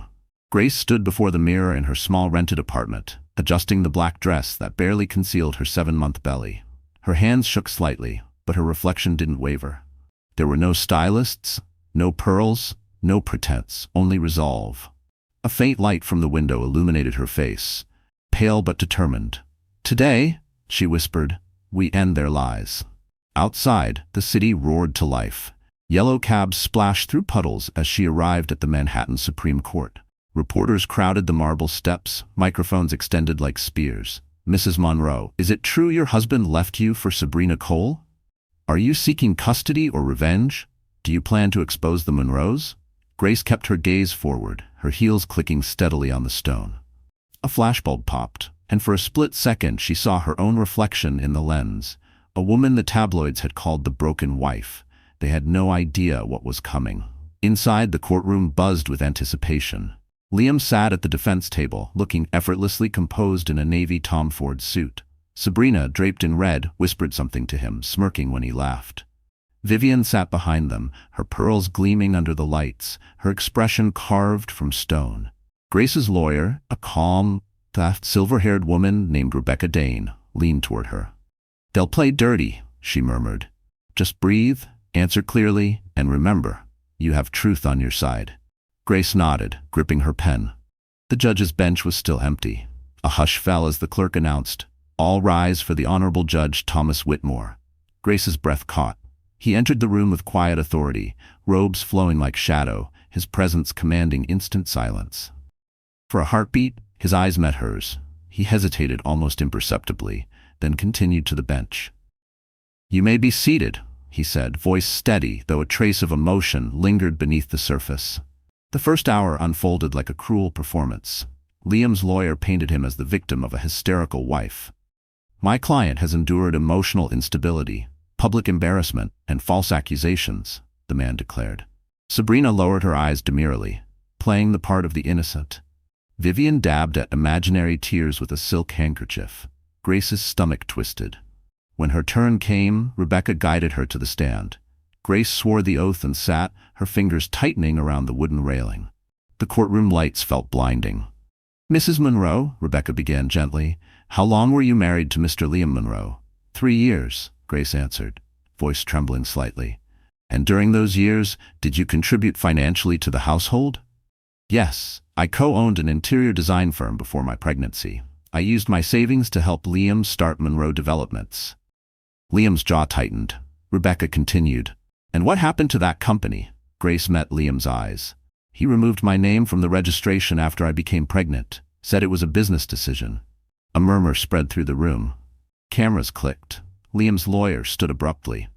Speaker 1: Grace stood before the mirror in her small rented apartment, adjusting the black dress that barely concealed her 7-month belly. Her hands shook slightly, but her reflection didn't waver. There were no stylists, no pearls, no pretense, only resolve. A faint light from the window illuminated her face, pale but determined. "Today," she whispered, "we end their lies." Outside, the city roared to life. Yellow cabs splashed through puddles as she arrived at the Manhattan Supreme Court. Reporters crowded the marble steps, microphones extended like spears. "Mrs. Monroe, is it true your husband left you for Sabrina Cole? Are you seeking custody or revenge? Do you plan to expose the Monroes?" Grace kept her gaze forward, her heels clicking steadily on the stone. A flashbulb popped, and for a split second she saw her own reflection in the lens. A woman the tabloids had called the broken wife. They had no idea what was coming. Inside, the courtroom buzzed with anticipation. Liam sat at the defense table, looking effortlessly composed in a navy Tom Ford suit. Sabrina, draped in red, whispered something to him, smirking when he laughed. Vivian sat behind them, her pearls gleaming under the lights, her expression carved from stone. Grace's lawyer, a calm, silver-haired woman named Rebecca Dane, leaned toward her. "They'll play dirty," she murmured. "Just breathe, answer clearly, and remember, you have truth on your side." Grace nodded, gripping her pen. The judge's bench was still empty. A hush fell as the clerk announced, "All rise for the Honorable Judge Thomas Whitmore." Grace's breath caught. He entered the room with quiet authority, robes flowing like shadow, his presence commanding instant silence. For a heartbeat, his eyes met hers. He hesitated almost imperceptibly, then continued to the bench. "You may be seated," he said, voice steady, though a trace of emotion lingered beneath the surface. The first hour unfolded like a cruel performance. Liam's lawyer painted him as the victim of a hysterical wife. "My client has endured emotional instability, public embarrassment, and false accusations," the man declared. Sabrina lowered her eyes demurely, playing the part of the innocent. Vivian dabbed at imaginary tears with a silk handkerchief. Grace's stomach twisted. When her turn came, Rebecca guided her to the stand. Grace swore the oath and sat, her fingers tightening around the wooden railing. The courtroom lights felt blinding. "Mrs. Monroe," Rebecca began gently, "how long were you married to Mr. Liam Monroe?" 3 years, Grace answered, voice trembling slightly. "And during those years, did you contribute financially to the household?" "Yes, I co-owned an interior design firm before my pregnancy. I used my savings to help Liam start Monroe Developments." Liam's jaw tightened. Rebecca continued, "And what happened to that company?" Grace met Liam's eyes. "He removed my name from the registration after I became pregnant, said it was a business decision." A murmur spread through the room. Cameras clicked. Liam's lawyer stood abruptly.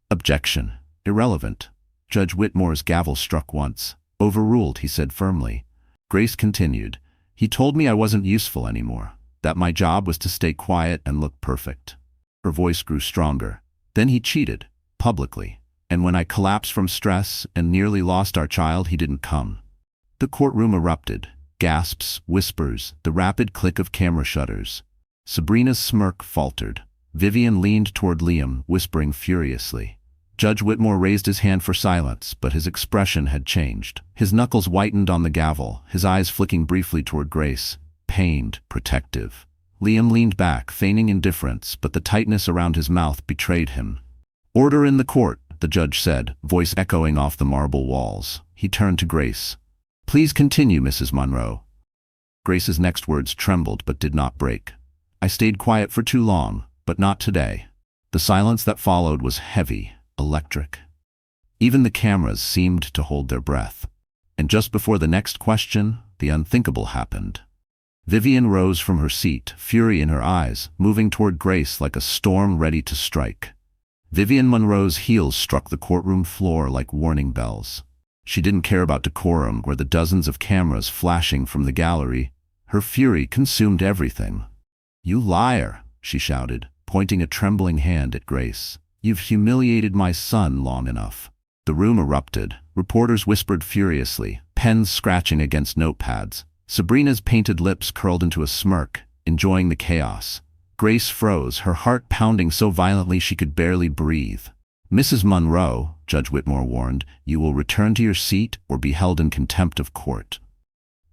Speaker 1: "Objection. Irrelevant." Judge Whitmore's gavel struck once. "Overruled," he said firmly. Grace continued, "He told me I wasn't useful anymore, that my job was to stay quiet and look perfect." Her voice grew stronger. "Then he cheated, publicly. And when I collapsed from stress and nearly lost our child, he didn't come." The courtroom erupted. Gasps, whispers, the rapid click of camera shutters. Sabrina's smirk faltered. Vivian leaned toward Liam, whispering furiously. Judge Whitmore raised his hand for silence, but his expression had changed. His knuckles whitened on the gavel, his eyes flicking briefly toward Grace, pained, protective. Liam leaned back, feigning indifference, but the tightness around his mouth betrayed him. "Order in the court," the judge said, voice echoing off the marble walls. He turned to Grace. "Please continue, Mrs. Monroe." Grace's next words trembled but did not break. "I stayed quiet for too long, but not today." The silence that followed was heavy, electric. Even the cameras seemed to hold their breath. And just before the next question, the unthinkable happened. Vivian rose from her seat, fury in her eyes, moving toward Grace like a storm ready to strike. Vivian Monroe's heels struck the courtroom floor like warning bells. She didn't care about decorum or the dozens of cameras flashing from the gallery. Her fury consumed everything. "You liar," she shouted, pointing a trembling hand at Grace. "You've humiliated my son long enough." The room erupted. Reporters whispered furiously, pens scratching against notepads. Sabrina's painted lips curled into a smirk, enjoying the chaos. Grace froze, her heart pounding so violently she could barely breathe. "Mrs. Monroe," Judge Whitmore warned, "you will return to your seat or be held in contempt of court."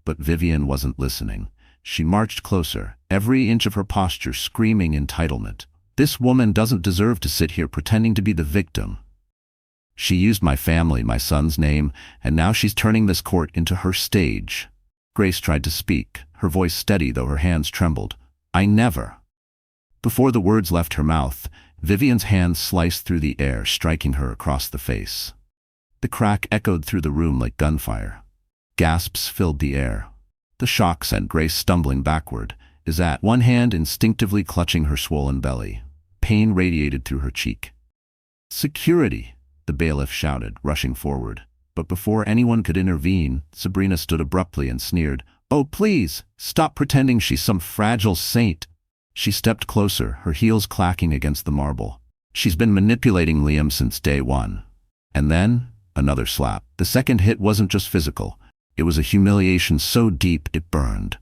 Speaker 1: But Vivian wasn't listening. She marched closer, every inch of her posture screaming entitlement. "This woman doesn't deserve to sit here pretending to be the victim. She used my family, my son's name, and now she's turning this court into her stage." Grace tried to speak, her voice steady though her hands trembled. "I never." Before the words left her mouth, Vivian's hand sliced through the air, striking her across the face. The crack echoed through the room like gunfire. Gasps filled the air. The shock sent Grace stumbling backward, one hand instinctively clutching her swollen belly. Pain radiated through her cheek. "Security!" the bailiff shouted, rushing forward. But before anyone could intervene, Sabrina stood abruptly and sneered, "Oh, please, stop pretending she's some fragile saint." She stepped closer, her heels clacking against the marble. "She's been manipulating Liam since day one." And then, another slap. The second hit wasn't just physical. It was a humiliation so deep it burned.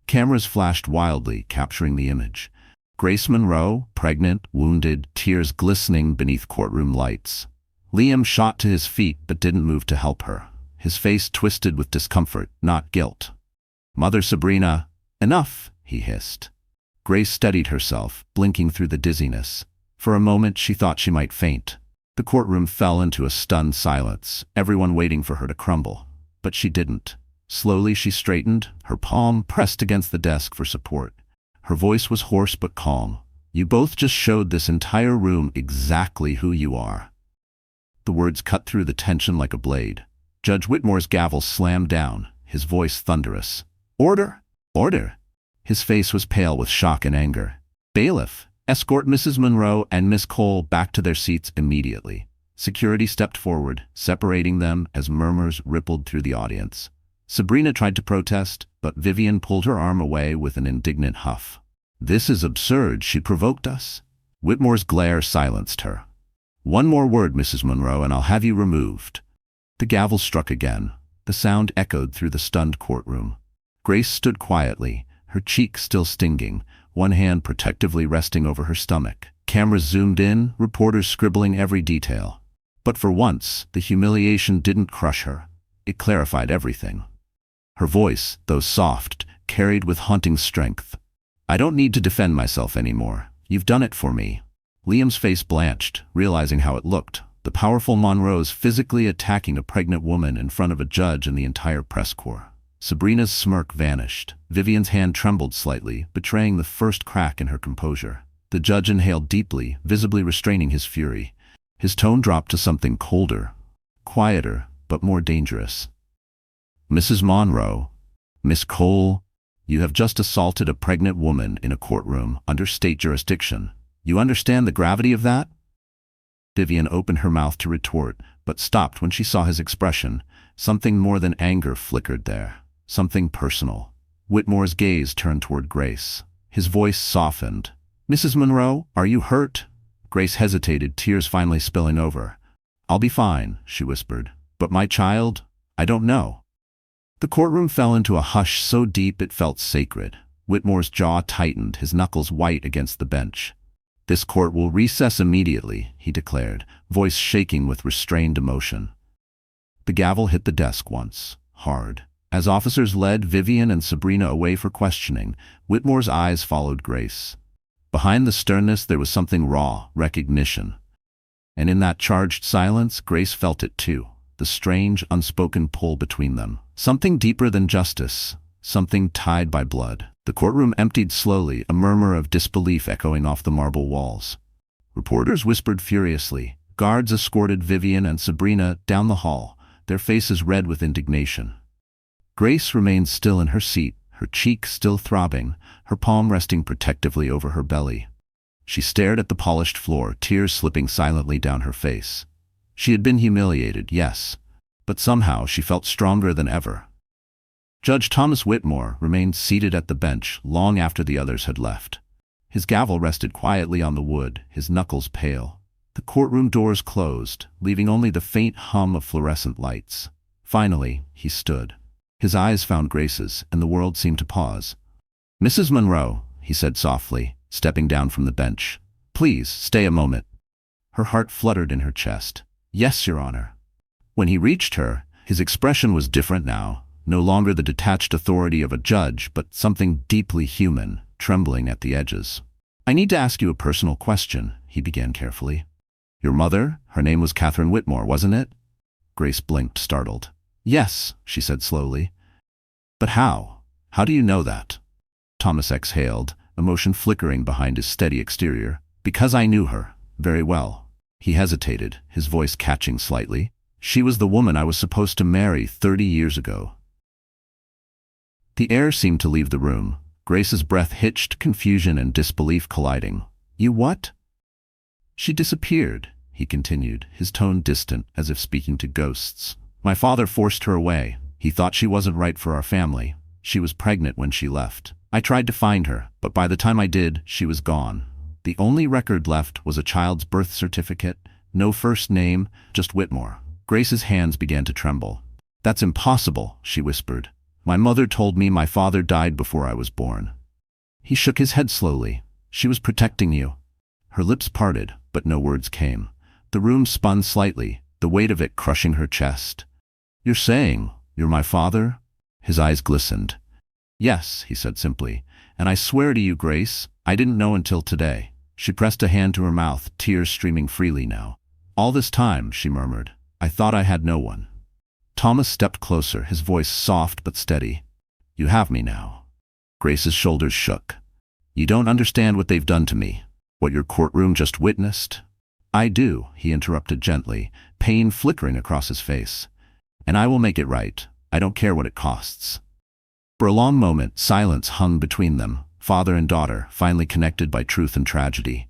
Speaker 1: Cameras flashed wildly, capturing the image. Grace Monroe, pregnant, wounded, tears glistening beneath courtroom lights. Liam shot to his feet but didn't move to help her. His face twisted with discomfort, not guilt. "Mother Sabrina, enough," he hissed. Grace steadied herself, blinking through the dizziness. For a moment she thought she might faint. The courtroom fell into a stunned silence, everyone waiting for her to crumble. but she didn't. Slowly she straightened, her palm pressed against the desk for support. Her voice was hoarse but calm. "You both just showed this entire room exactly who you are." The words cut through the tension like a blade. Judge Whitmore's gavel slammed down, his voice thunderous. "Order! Order!" His face was pale with shock and anger. "Bailiff, escort Mrs. Monroe and Miss Cole back to their seats immediately." Security stepped forward, separating them as murmurs rippled through the audience. Sabrina tried to protest, but Vivian pulled her arm away with an indignant huff. "This is absurd. She provoked us." Whitmore's glare silenced her. "One more word, Mrs. Monroe, and I'll have you removed." The gavel struck again. The sound echoed through the stunned courtroom. Grace stood quietly, her cheek still stinging, one hand protectively resting over her stomach. Cameras zoomed in, reporters scribbling every detail. But for once, the humiliation didn't crush her. It clarified everything. Her voice, though soft, carried with haunting strength. "I don't need to defend myself anymore. You've done it for me." Liam's face blanched, realizing how it looked. The powerful Monroes physically attacking a pregnant woman in front of a judge and the entire press corps. Sabrina's smirk vanished. Vivian's hand trembled slightly, betraying the first crack in her composure. The judge inhaled deeply, visibly restraining his fury. His tone dropped to something colder, quieter, but more dangerous. "Mrs. Monroe, Miss Cole, you have just assaulted a pregnant woman in a courtroom under state jurisdiction. You understand the gravity of that?" Vivian opened her mouth to retort, but stopped when she saw his expression. Something more than anger flickered there. Something personal. Whitmore's gaze turned toward Grace. His voice softened. "Mrs. Monroe, are you hurt?" Grace hesitated, tears finally spilling over. "I'll be fine," she whispered. "But my child? I don't know." The courtroom fell into a hush so deep it felt sacred. Whitmore's jaw tightened, his knuckles white against the bench. "This court will recess immediately," he declared, voice shaking with restrained emotion. The gavel hit the desk once, hard. As officers led Vivian and Sabrina away for questioning, Whitmore's eyes followed Grace. Behind the sternness there was something raw, recognition. And in that charged silence, Grace felt it too, the strange, unspoken pull between them. Something deeper than justice, something tied by blood. The courtroom emptied slowly, a murmur of disbelief echoing off the marble walls. Reporters whispered furiously. Guards escorted Vivian and Sabrina down the hall, their faces red with indignation. Grace remained still in her seat, her cheek still throbbing, her palm resting protectively over her belly. She stared at the polished floor, tears slipping silently down her face. She had been humiliated, yes, but somehow she felt stronger than ever. Judge Thomas Whitmore remained seated at the bench long after the others had left. His gavel rested quietly on the wood, his knuckles pale. The courtroom doors closed, leaving only the faint hum of fluorescent lights. Finally, he stood. His eyes found Grace's, and the world seemed to pause. "Mrs. Monroe," he said softly, stepping down from the bench. "Please, stay a moment." Her heart fluttered in her chest. "Yes, Your Honor." When he reached her, his expression was different now. No longer the detached authority of a judge, but something deeply human, trembling at the edges. "I need to ask you a personal question," he began carefully. "Your mother, her name was Catherine Whitmore, wasn't it?" Grace blinked, startled. "Yes," she said slowly. "But how? How do you know that?" Thomas exhaled, emotion flickering behind his steady exterior. "Because I knew her, very well." He hesitated, his voice catching slightly. "She was the woman I was supposed to marry 30 years ago." The air seemed to leave the room. Grace's breath hitched, confusion and disbelief colliding. "You what?" "She disappeared," he continued, his tone distant, as if speaking to ghosts. "My father forced her away. He thought she wasn't right for our family. She was pregnant when she left. I tried to find her, but by the time I did, she was gone. The only record left was a child's birth certificate, no first name, just Whitmore." Grace's hands began to tremble. "That's impossible," she whispered. "My mother told me my father died before I was born." He shook his head slowly. "She was protecting you." Her lips parted, but no words came. The room spun slightly, the weight of it crushing her chest. "You're saying you're my father?" His eyes glistened. "Yes," he said simply. "And I swear to you, Grace, I didn't know until today." She pressed a hand to her mouth, tears streaming freely now. "All this time," she murmured, "I thought I had no one." Thomas stepped closer, his voice soft but steady. "You have me now." Grace's shoulders shook. "You don't understand what they've done to me, what your courtroom just witnessed." "I do," he interrupted gently, pain flickering across his face. "And I will make it right. I don't care what it costs." For a long moment, silence hung between them, father and daughter, finally connected by truth and tragedy.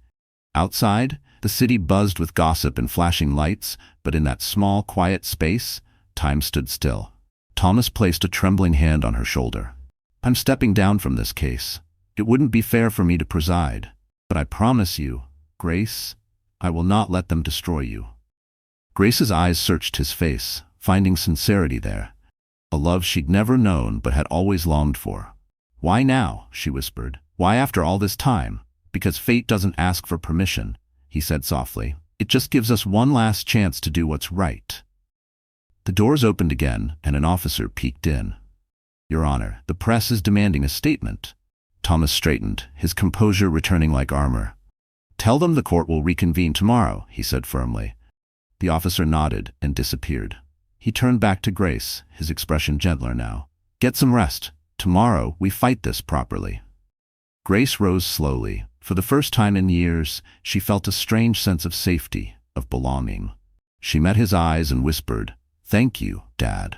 Speaker 1: Outside, the city buzzed with gossip and flashing lights, but in that small, quiet space, time stood still. Thomas placed a trembling hand on her shoulder. "I'm stepping down from this case. It wouldn't be fair for me to preside. But I promise you, Grace, I will not let them destroy you." Grace's eyes searched his face, finding sincerity there. A love she'd never known but had always longed for. "Why now?" she whispered. "Why after all this time?" "Because fate doesn't ask for permission," he said softly. "It just gives us one last chance to do what's right." The doors opened again, and an officer peeked in. "Your Honor, the press is demanding a statement." Thomas straightened, his composure returning like armor. "Tell them the court will reconvene tomorrow," he said firmly. The officer nodded and disappeared. He turned back to Grace, his expression gentler now. "Get some rest. Tomorrow we fight this properly." Grace rose slowly. For the first time in years, she felt a strange sense of safety, of belonging. She met his eyes and whispered, "Thank you, Dad."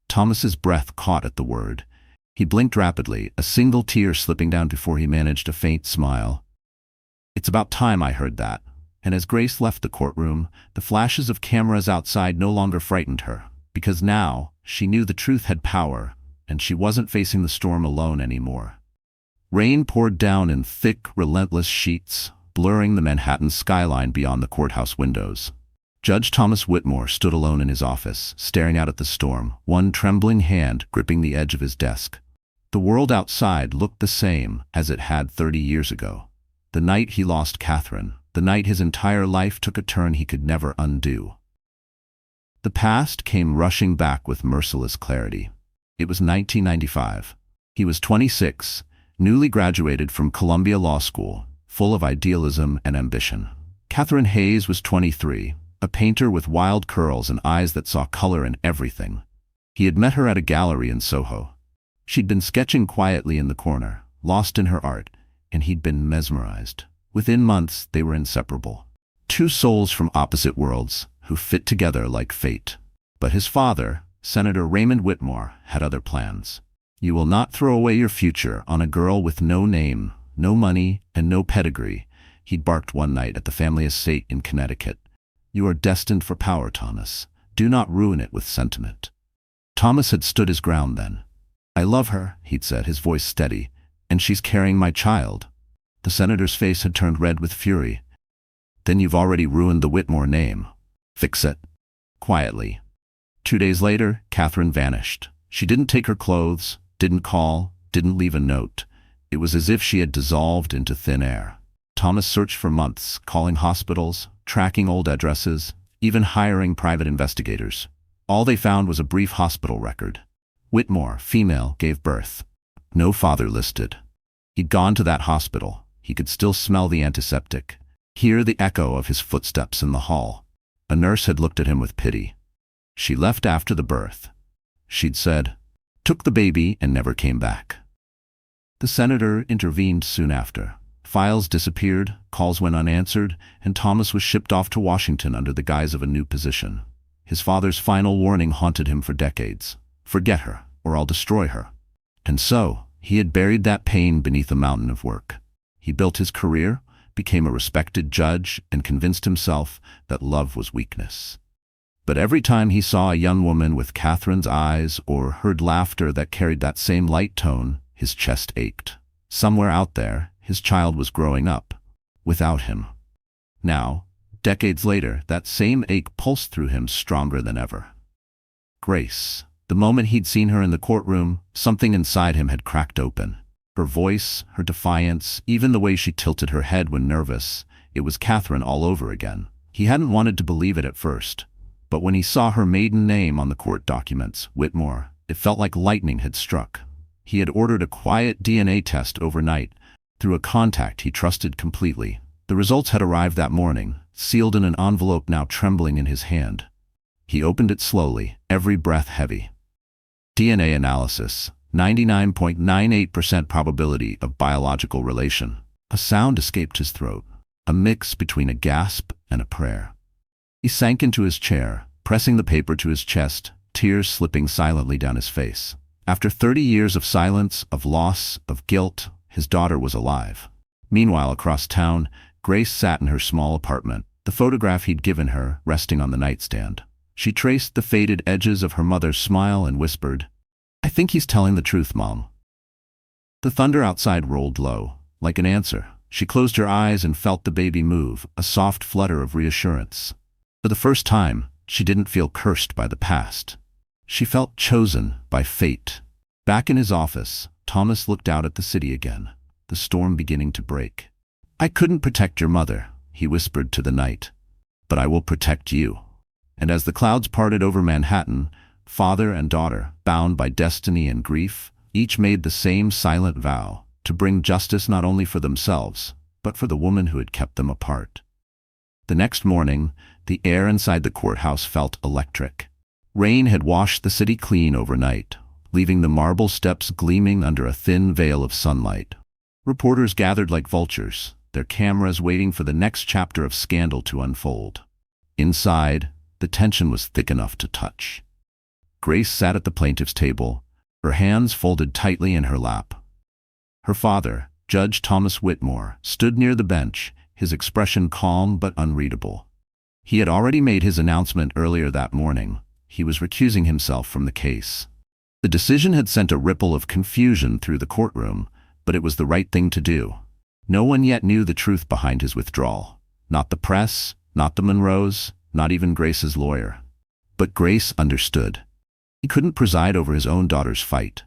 Speaker 1: Thomas's breath caught at the word. He blinked rapidly, a single tear slipping down before he managed a faint smile. "It's about time I heard that." And as Grace left the courtroom, the flashes of cameras outside no longer frightened her, because now she knew the truth had power, and she wasn't facing the storm alone anymore. Rain poured down in thick, relentless sheets, blurring the Manhattan skyline beyond the courthouse windows. Judge Thomas Whitmore stood alone in his office, staring out at the storm, one trembling hand gripping the edge of his desk. The world outside looked the same as it had 30 years ago. The night he lost Catherine, the night his entire life took a turn he could never undo. The past came rushing back with merciless clarity. It was 1995. He was 26, newly graduated from Columbia Law School, full of idealism and ambition. Catherine Hayes was 23, a painter with wild curls and eyes that saw color in everything. He had met her at a gallery in Soho. She'd been sketching quietly in the corner, lost in her art, and he'd been mesmerized. Within months, they were inseparable. Two souls from opposite worlds, who fit together like fate. But his father, Senator Raymond Whitmore, had other plans. "You will not throw away your future on a girl with no name, no money, and no pedigree," he'd barked one night at the family estate in Connecticut. "You are destined for power, Thomas. Do not ruin it with sentiment." Thomas had stood his ground then. "I love her," he'd said, his voice steady, "and she's carrying my child." The senator's face had turned red with fury. "Then you've already ruined the Whitmore name. Fix it." Quietly. 2 days later, Catherine vanished. She didn't take her clothes, didn't call, didn't leave a note. It was as if she had dissolved into thin air. Thomas searched for months, calling hospitals, tracking old addresses, even hiring private investigators. All they found was a brief hospital record. Whitmore, female, gave birth. No father listed. He'd gone to that hospital. He could still smell the antiseptic, hear the echo of his footsteps in the hall. A nurse had looked at him with pity. She left after the birth. She'd said, "Took the baby and never came back." The senator intervened soon after. Files disappeared, calls went unanswered, and Thomas was shipped off to Washington under the guise of a new position. His father's final warning haunted him for decades. "Forget her, or I'll destroy her." And so, he had buried that pain beneath a mountain of work. He built his career, became a respected judge, and convinced himself that love was weakness. But every time he saw a young woman with Catherine's eyes or heard laughter that carried that same light tone, his chest ached. Somewhere out there, his child was growing up, without him. Now, decades later, that same ache pulsed through him stronger than ever. Grace. The moment he'd seen her in the courtroom, something inside him had cracked open. Her voice, her defiance, even the way she tilted her head when nervous, it was Catherine all over again. He hadn't wanted to believe it at first, but when he saw her maiden name on the court documents, Whitmore, it felt like lightning had struck. He had ordered a quiet DNA test overnight, through a contact he trusted completely. The results had arrived that morning, sealed in an envelope now trembling in his hand. He opened it slowly, every breath heavy. DNA analysis, 99.98% probability of biological relation. A sound escaped his throat, a mix between a gasp and a prayer. He sank into his chair, pressing the paper to his chest, tears slipping silently down his face. After 30 years of silence, of loss, of guilt, his daughter was alive. Meanwhile, across town, Grace sat in her small apartment, the photograph he'd given her resting on the nightstand. She traced the faded edges of her mother's smile and whispered, "I think he's telling the truth, Mom." The thunder outside rolled low, like an answer. She closed her eyes and felt the baby move, a soft flutter of reassurance. For the first time, she didn't feel cursed by the past. She felt chosen by fate. Back in his office, Thomas looked out at the city again, the storm beginning to break. "I couldn't protect your mother," he whispered to the night, "but I will protect you." And as the clouds parted over Manhattan, father and daughter, bound by destiny and grief, each made the same silent vow to bring justice not only for themselves, but for the woman who had kept them apart. The next morning, the air inside the courthouse felt electric. Rain had washed the city clean overnight, leaving the marble steps gleaming under a thin veil of sunlight. Reporters gathered like vultures, their cameras waiting for the next chapter of scandal to unfold. Inside, the tension was thick enough to touch. Grace sat at the plaintiff's table, her hands folded tightly in her lap. Her father, Judge Thomas Whitmore, stood near the bench, his expression calm but unreadable. He had already made his announcement earlier that morning. He was recusing himself from the case. The decision had sent a ripple of confusion through the courtroom, but it was the right thing to do. No one yet knew the truth behind his withdrawal. Not the press, not the Monroes, not even Grace's lawyer. But Grace understood. He couldn't preside over his own daughter's fight.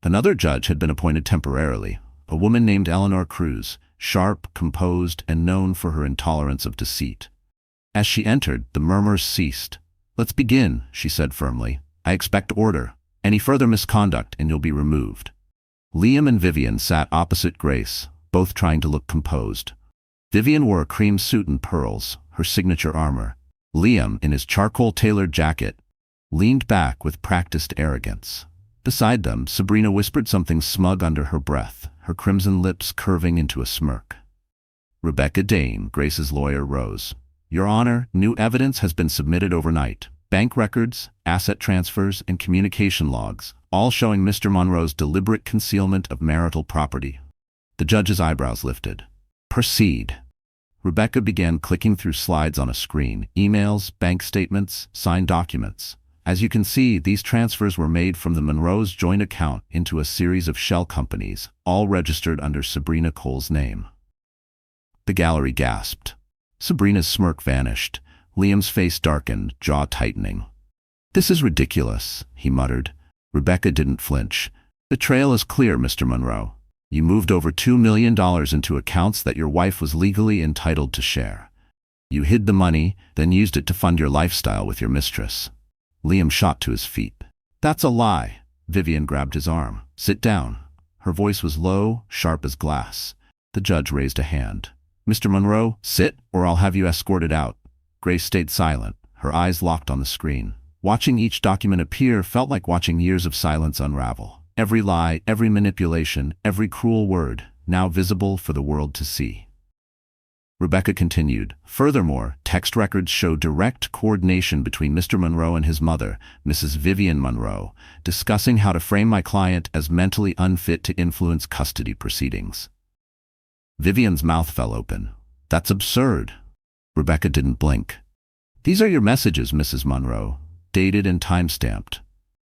Speaker 1: Another judge had been appointed temporarily, a woman named Eleanor Cruz, sharp, composed, and known for her intolerance of deceit. As she entered, the murmurs ceased. "Let's begin," she said firmly. "I expect order. Any further misconduct and you'll be removed." Liam and Vivian sat opposite Grace, both trying to look composed. Vivian wore a cream suit and pearls, her signature armor. Liam, in his charcoal-tailored jacket, leaned back with practiced arrogance. Beside them, Sabrina whispered something smug under her breath, her crimson lips curving into a smirk. Rebecca Dane, Grace's lawyer, rose. "Your Honor, new evidence has been submitted overnight. Bank records, asset transfers, and communication logs, all showing Mr. Monroe's deliberate concealment of marital property." The judge's eyebrows lifted. "Proceed." Rebecca began clicking through slides on a screen, emails, bank statements, signed documents. As you can see, these transfers were made from the Monroe's joint account into a series of shell companies, all registered under Sabrina Cole's name. The gallery gasped. Sabrina's smirk vanished. Liam's face darkened, jaw tightening. "This is ridiculous," he muttered. Rebecca didn't flinch. "The trail is clear, Mr. Monroe. You moved over $2 million into accounts that your wife was legally entitled to share. You hid the money, then used it to fund your lifestyle with your mistress." Liam shot to his feet. "That's a lie." Vivian grabbed his arm. "Sit down." Her voice was low, sharp as glass. The judge raised a hand. "Mr. Monroe, sit, or I'll have you escorted out." Grace stayed silent, her eyes locked on the screen. Watching each document appear felt like watching years of silence unravel. Every lie, every manipulation, every cruel word, now visible for the world to see. Rebecca continued, "Furthermore, text records show direct coordination between Mr. Monroe and his mother, Mrs. Vivian Monroe, discussing how to frame my client as mentally unfit to influence custody proceedings." Vivian's mouth fell open. "That's absurd." Rebecca didn't blink. "These are your messages, Mrs. Monroe, dated and time-stamped."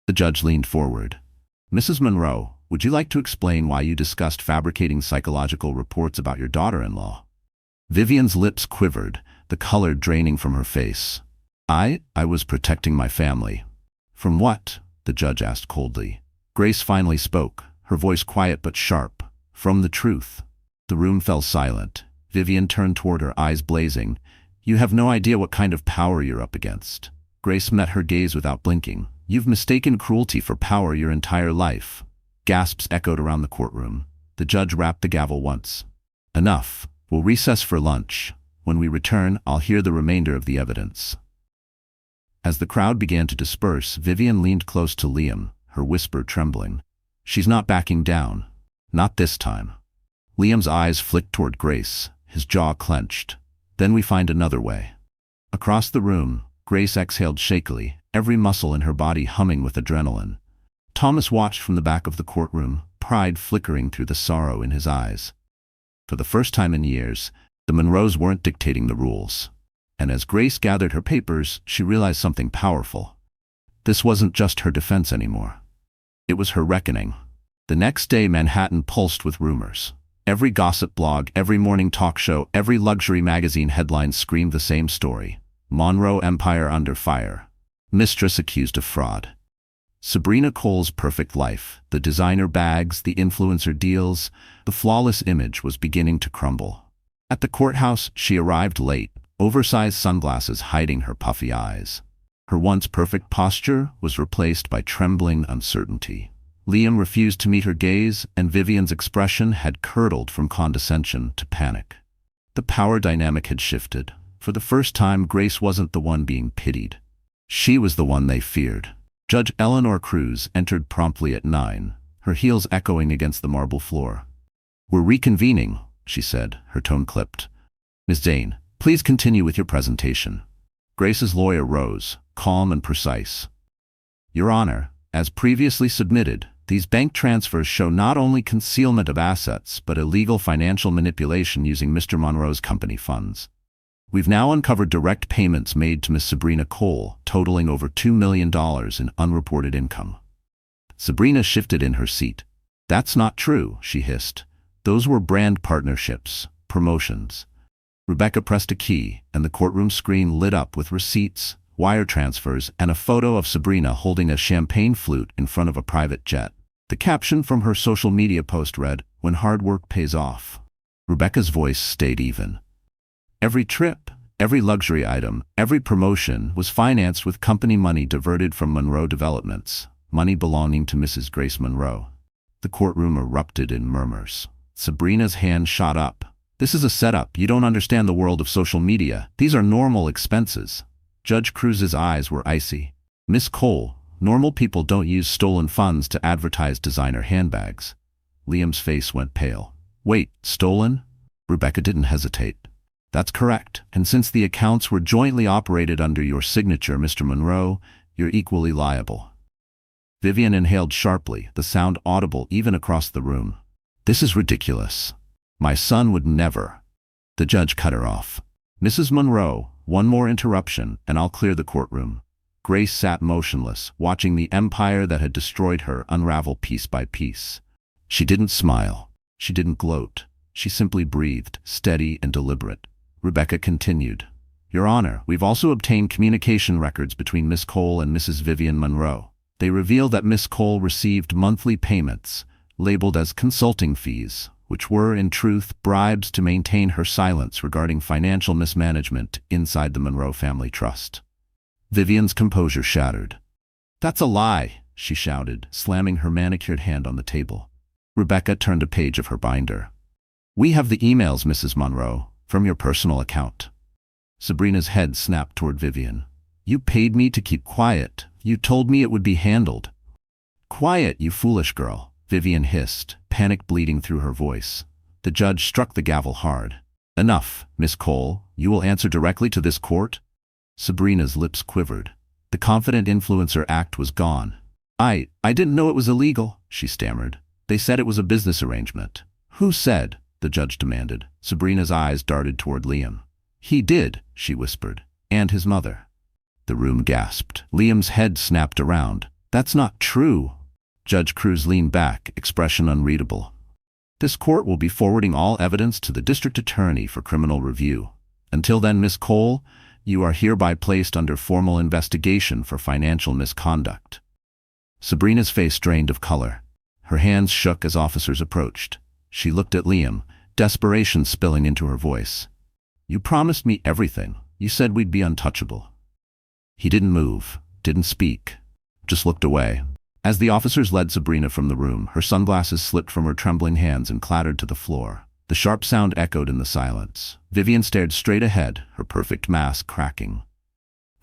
Speaker 1: The judge leaned forward. "Mrs. Monroe, would you like to explain why you discussed fabricating psychological reports about your daughter-in-law?" Vivian's lips quivered, the color draining from her face. I was protecting my family." "From what?" the judge asked coldly. Grace finally spoke, her voice quiet but sharp. "From the truth." The room fell silent. Vivian turned toward her, eyes blazing. "You have no idea what kind of power you're up against." Grace met her gaze without blinking. "You've mistaken cruelty for power your entire life." Gasps echoed around the courtroom. The judge rapped the gavel once. "Enough. We'll recess for lunch. When we return, I'll hear the remainder of the evidence." As the crowd began to disperse, Vivian leaned close to Liam, her whisper trembling. "She's not backing down. Not this time." Liam's eyes flicked toward Grace, his jaw clenched. "Then we find another way." Across the room, Grace exhaled shakily, every muscle in her body humming with adrenaline. Thomas watched from the back of the courtroom, pride flickering through the sorrow in his eyes. For the first time in years, the Monroes weren't dictating the rules. And as Grace gathered her papers, she realized something powerful. This wasn't just her defense anymore. It was her reckoning. The next day, Manhattan pulsed with rumors. Every gossip blog, every morning talk show, every luxury magazine headline screamed the same story. Monroe empire under fire. Mistress accused of fraud. Sabrina Cole's perfect life, the designer bags, the influencer deals, the flawless image was beginning to crumble. At the courthouse, she arrived late, oversized sunglasses hiding her puffy eyes. Her once perfect posture was replaced by trembling uncertainty. Liam refused to meet her gaze, and Vivian's expression had curdled from condescension to panic. The power dynamic had shifted. For the first time, Grace wasn't the one being pitied. She was the one they feared. Judge Eleanor Cruz entered promptly at 9, her heels echoing against the marble floor. "We're reconvening," she said, her tone clipped. "Ms. Zane, please continue with your presentation." Grace's lawyer rose, calm and precise. "Your Honor, as previously submitted, these bank transfers show not only concealment of assets, but illegal financial manipulation using Mr. Monroe's company funds. We've now uncovered direct payments made to Miss Sabrina Cole, totaling over $2 million in unreported income." Sabrina shifted in her seat. "That's not true," she hissed. "Those were brand partnerships, promotions." Rebecca pressed a key, and the courtroom screen lit up with receipts, wire transfers, and a photo of Sabrina holding a champagne flute in front of a private jet. The caption from her social media post read, "When hard work pays off." Rebecca's voice stayed even. Every trip, every luxury item, every promotion was financed with company money diverted from Monroe Developments, money belonging to Mrs. Grace Monroe. The courtroom erupted in murmurs. Sabrina's hand shot up. "This is a setup. You don't understand the world of social media. These are normal expenses." Judge Cruz's eyes were icy. "Miss Cole, normal people don't use stolen funds to advertise designer handbags." Liam's face went pale. "Wait, stolen?" Rebecca didn't hesitate. "That's correct, and since the accounts were jointly operated under your signature, Mr. Monroe, you're equally liable." Vivian inhaled sharply, the sound audible even across the room. "This is ridiculous. My son would never." The judge cut her off. "Mrs. Monroe, one more interruption, and I'll clear the courtroom." Grace sat motionless, watching the empire that had destroyed her unravel piece by piece. She didn't smile. She didn't gloat. She simply breathed, steady and deliberate. Rebecca continued. "Your Honor, we've also obtained communication records between Miss Cole and Mrs. Vivian Monroe. They reveal that Miss Cole received monthly payments, labeled as consulting fees, which were, in truth, bribes to maintain her silence regarding financial mismanagement inside the Monroe family trust." Vivian's composure shattered. "That's a lie," she shouted, slamming her manicured hand on the table. Rebecca turned a page of her binder. "We have the emails, Mrs. Monroe, from your personal account." Sabrina's head snapped toward Vivian. "You paid me to keep quiet. You told me it would be handled." "Quiet, you foolish girl," Vivian hissed, panic bleeding through her voice. The judge struck the gavel hard. "Enough, Miss Cole. You will answer directly to this court?" Sabrina's lips quivered. The confident influencer act was gone. I didn't know it was illegal," she stammered. "They said it was a business arrangement." "Who said?" the judge demanded. Sabrina's eyes darted toward Liam. "He did," she whispered. "And his mother." The room gasped. Liam's head snapped around. "That's not true." Judge Cruz leaned back, expression unreadable. "This court will be forwarding all evidence to the district attorney for criminal review. Until then, Miss Cole, you are hereby placed under formal investigation for financial misconduct." Sabrina's face drained of color. Her hands shook as officers approached. She looked at Liam, desperation spilling into her voice. "You promised me everything. You said we'd be untouchable." He didn't move, didn't speak, just looked away. As the officers led Sabrina from the room, her sunglasses slipped from her trembling hands and clattered to the floor. The sharp sound echoed in the silence. Vivian stared straight ahead, her perfect mask cracking.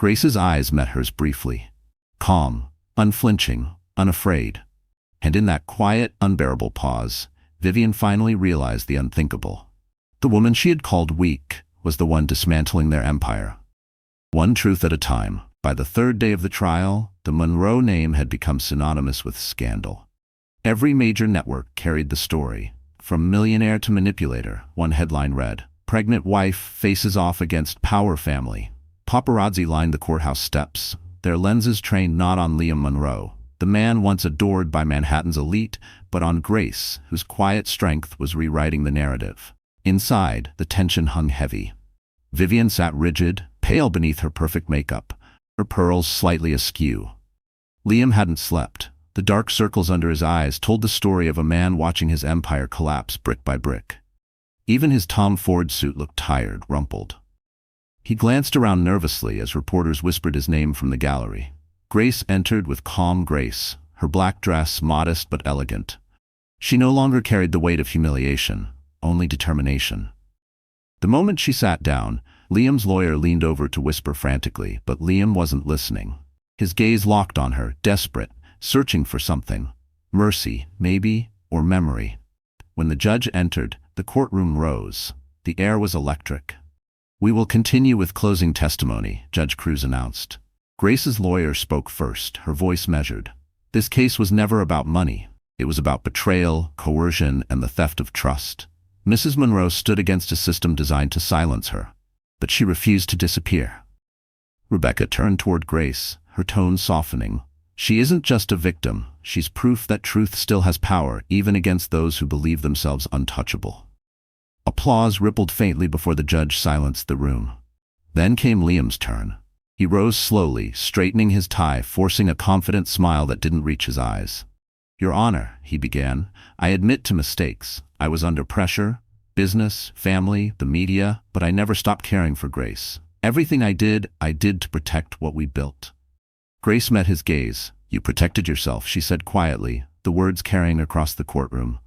Speaker 1: Grace's eyes met hers briefly. Calm, unflinching, unafraid. And in that quiet, unbearable pause, Vivian finally realized the unthinkable. The woman she had called weak was the one dismantling their empire. One truth at a time. By the third day of the trial, the Monroe name had become synonymous with scandal. Every major network carried the story. From Millionaire to Manipulator, one headline read, "Pregnant Wife Faces Off Against Power Family." Paparazzi lined the courthouse steps, their lenses trained not on Liam Monroe, the man once adored by Manhattan's elite, but on Grace, whose quiet strength was rewriting the narrative. Inside, the tension hung heavy. Vivian sat rigid, pale beneath her perfect makeup, her pearls slightly askew. Liam hadn't slept. The dark circles under his eyes told the story of a man watching his empire collapse brick by brick. Even his Tom Ford suit looked tired, rumpled. He glanced around nervously as reporters whispered his name from the gallery. Grace entered with calm grace, her black dress modest but elegant. She no longer carried the weight of humiliation, only determination. The moment she sat down, Liam's lawyer leaned over to whisper frantically, but Liam wasn't listening. His gaze locked on her, desperate, searching for something. Mercy, maybe, or memory. When the judge entered, the courtroom rose. The air was electric. "We will continue with closing testimony," Judge Cruz announced. Grace's lawyer spoke first, her voice measured. This case was never about money. It was about betrayal, coercion, and the theft of trust. Mrs. Monroe stood against a system designed to silence her, but she refused to disappear. Rebecca turned toward Grace, her tone softening. "She isn't just a victim. She's proof that truth still has power, even against those who believe themselves untouchable." Applause rippled faintly before the judge silenced the room. Then came Liam's turn. He rose slowly, straightening his tie, forcing a confident smile that didn't reach his eyes. "Your Honor," he began, "I admit to mistakes. I was under pressure, business, family, the media, but I never stopped caring for Grace. Everything I did to protect what we built." Grace met his gaze. "You protected yourself," she said quietly, the words carrying across the courtroom.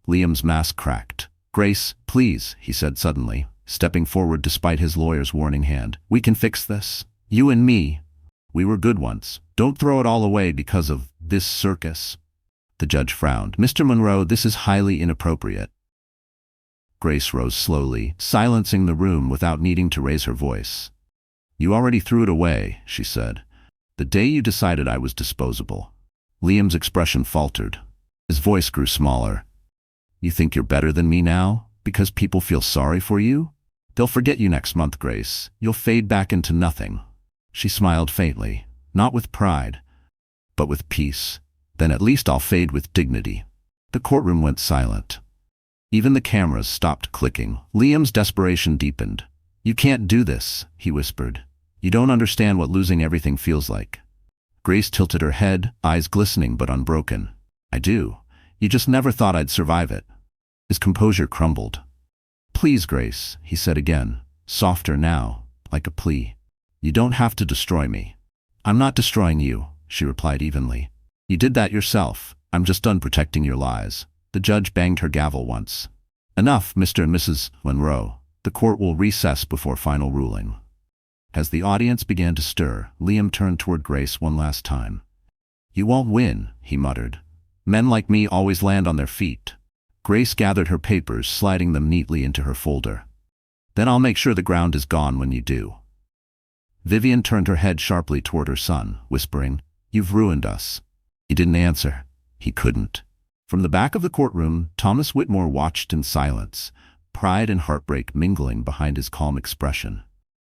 Speaker 1: Liam's mask cracked. "Grace, please," he said suddenly, stepping forward despite his lawyer's warning hand. "We can fix this. You and me. We were good once. Don't throw it all away because of this circus." The judge frowned. "Mr. Monroe, this is highly inappropriate." Grace rose slowly, silencing the room without needing to raise her voice. "You already threw it away," she said. "The day you decided I was disposable." Liam's expression faltered. His voice grew smaller. "You think you're better than me now? Because people feel sorry for you? They'll forget you next month, Grace. You'll fade back into nothing." She smiled faintly, not with pride, but with peace. "Then at least I'll fade with dignity." The courtroom went silent. Even the cameras stopped clicking. Liam's desperation deepened. "You can't do this," he whispered. "You don't understand what losing everything feels like." Grace tilted her head, eyes glistening but unbroken. "I do. You just never thought I'd survive it." His composure crumbled. "Please, Grace," he said again, softer now, like a plea. "You don't have to destroy me." "I'm not destroying you," she replied evenly. "You did that yourself. I'm just done protecting your lies." The judge banged her gavel once. "Enough, Mr. and Mrs. Monroe. The court will recess before final ruling." As the audience began to stir, Liam turned toward Grace one last time. "You won't win," he muttered. "Men like me always land on their feet." Grace gathered her papers, sliding them neatly into her folder. "Then I'll make sure the ground is gone when you do." Vivian turned her head sharply toward her son, whispering, "You've ruined us." He didn't answer. He couldn't. From the back of the courtroom, Thomas Whitmore watched in silence, pride and heartbreak mingling behind his calm expression.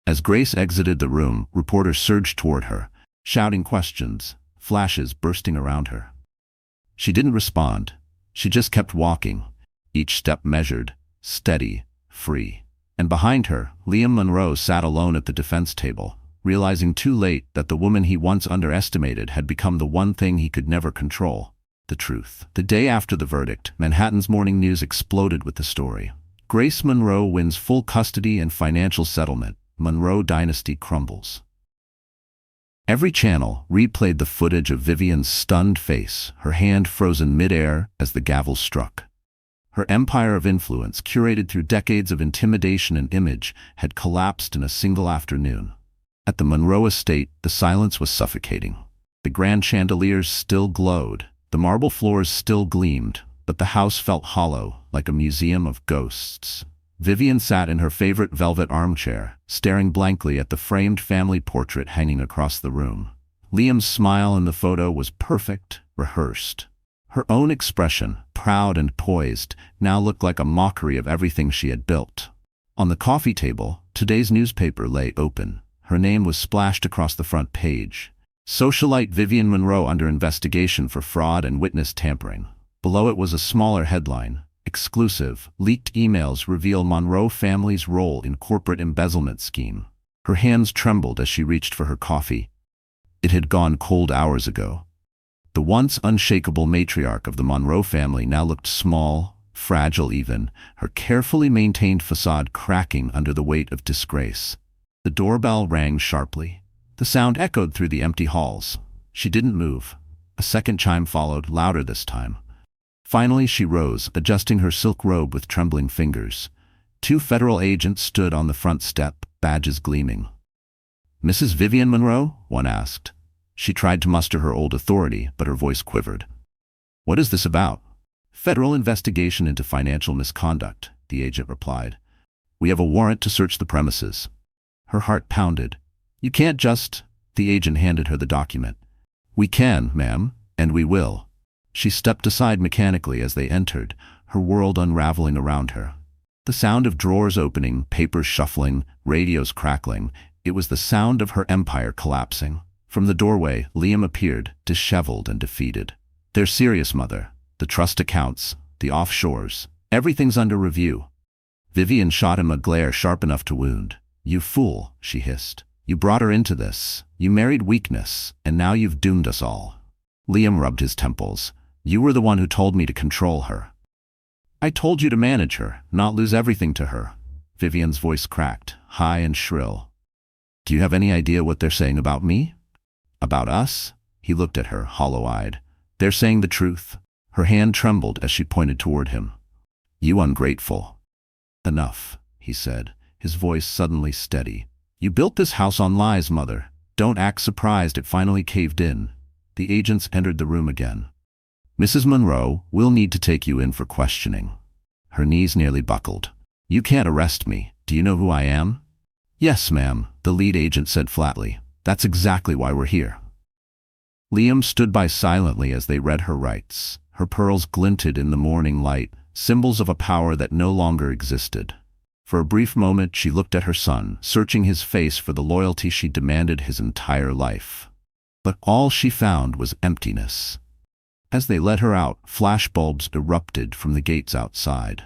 Speaker 1: As Grace exited the room, reporters surged toward her, shouting questions, flashes bursting around her. She didn't respond. She just kept walking, each step measured, steady, free. And behind her, Liam Monroe sat alone at the defense table, realizing too late that the woman he once underestimated had become the one thing he could never control: the truth. The day after the verdict, Manhattan's morning news exploded with the story. Grace Monroe wins full custody and financial settlement. Monroe dynasty crumbles. Every channel replayed the footage of Vivian's stunned face, her hand frozen mid-air as the gavel struck. Her empire of influence, curated through decades of intimidation and image, had collapsed in a single afternoon. At the Monroe estate, the silence was suffocating. The grand chandeliers still glowed, the marble floors still gleamed, but the house felt hollow, like a museum of ghosts. Vivian sat in her favorite velvet armchair, staring blankly at the framed family portrait hanging across the room. Liam's smile in the photo was perfect, rehearsed. Her own expression, proud and poised, now looked like a mockery of everything she had built. On the coffee table, today's newspaper lay open. Her name was splashed across the front page. Socialite Vivian Monroe under investigation for fraud and witness tampering. Below it was a smaller headline. Exclusive, leaked emails reveal Monroe family's role in corporate embezzlement scheme. Her hands trembled as she reached for her coffee. It had gone cold hours ago. The once unshakable matriarch of the Monroe family now looked small, fragile even, her carefully maintained facade cracking under the weight of disgrace. The doorbell rang sharply. The sound echoed through the empty halls. She didn't move. A second chime followed, louder this time. Finally she rose, adjusting her silk robe with trembling fingers. 2 federal agents stood on the front step, badges gleaming. "Mrs. Vivian Monroe?" one asked. She tried to muster her old authority, but her voice quivered. "What is this about?" "Federal investigation into financial misconduct," the agent replied. "We have a warrant to search the premises." Her heart pounded. "You can't just—" The agent handed her the document. "We can, ma'am, and we will." She stepped aside mechanically as they entered, her world unraveling around her. The sound of drawers opening, papers shuffling, radios crackling, it was the sound of her empire collapsing. From the doorway, Liam appeared, disheveled and defeated. "They're serious, Mother. The trust accounts, the offshores, everything's under review." Vivian shot him a glare sharp enough to wound. "You fool," she hissed. "You brought her into this. You married weakness, and now you've doomed us all." Liam rubbed his temples. "You were the one who told me to control her." "I told you to manage her, not lose everything to her." Vivian's voice cracked, high and shrill. "Do you have any idea what they're saying about me?" "About us?" He looked at her, hollow-eyed. "They're saying the truth." Her hand trembled as she pointed toward him. "You ungrateful." "Enough," he said, his voice suddenly steady. "You built this house on lies, Mother. Don't act surprised it finally caved in." The agents entered the room again. "Mrs. Monroe, we'll need to take you in for questioning." Her knees nearly buckled. "You can't arrest me. Do you know who I am?" "Yes, ma'am," the lead agent said flatly. "That's exactly why we're here." Liam stood by silently as they read her rights. Her pearls glinted in the morning light, symbols of a power that no longer existed. For a brief moment she looked at her son, searching his face for the loyalty she demanded his entire life. But all she found was emptiness. As they let her out, flashbulbs erupted from the gates outside.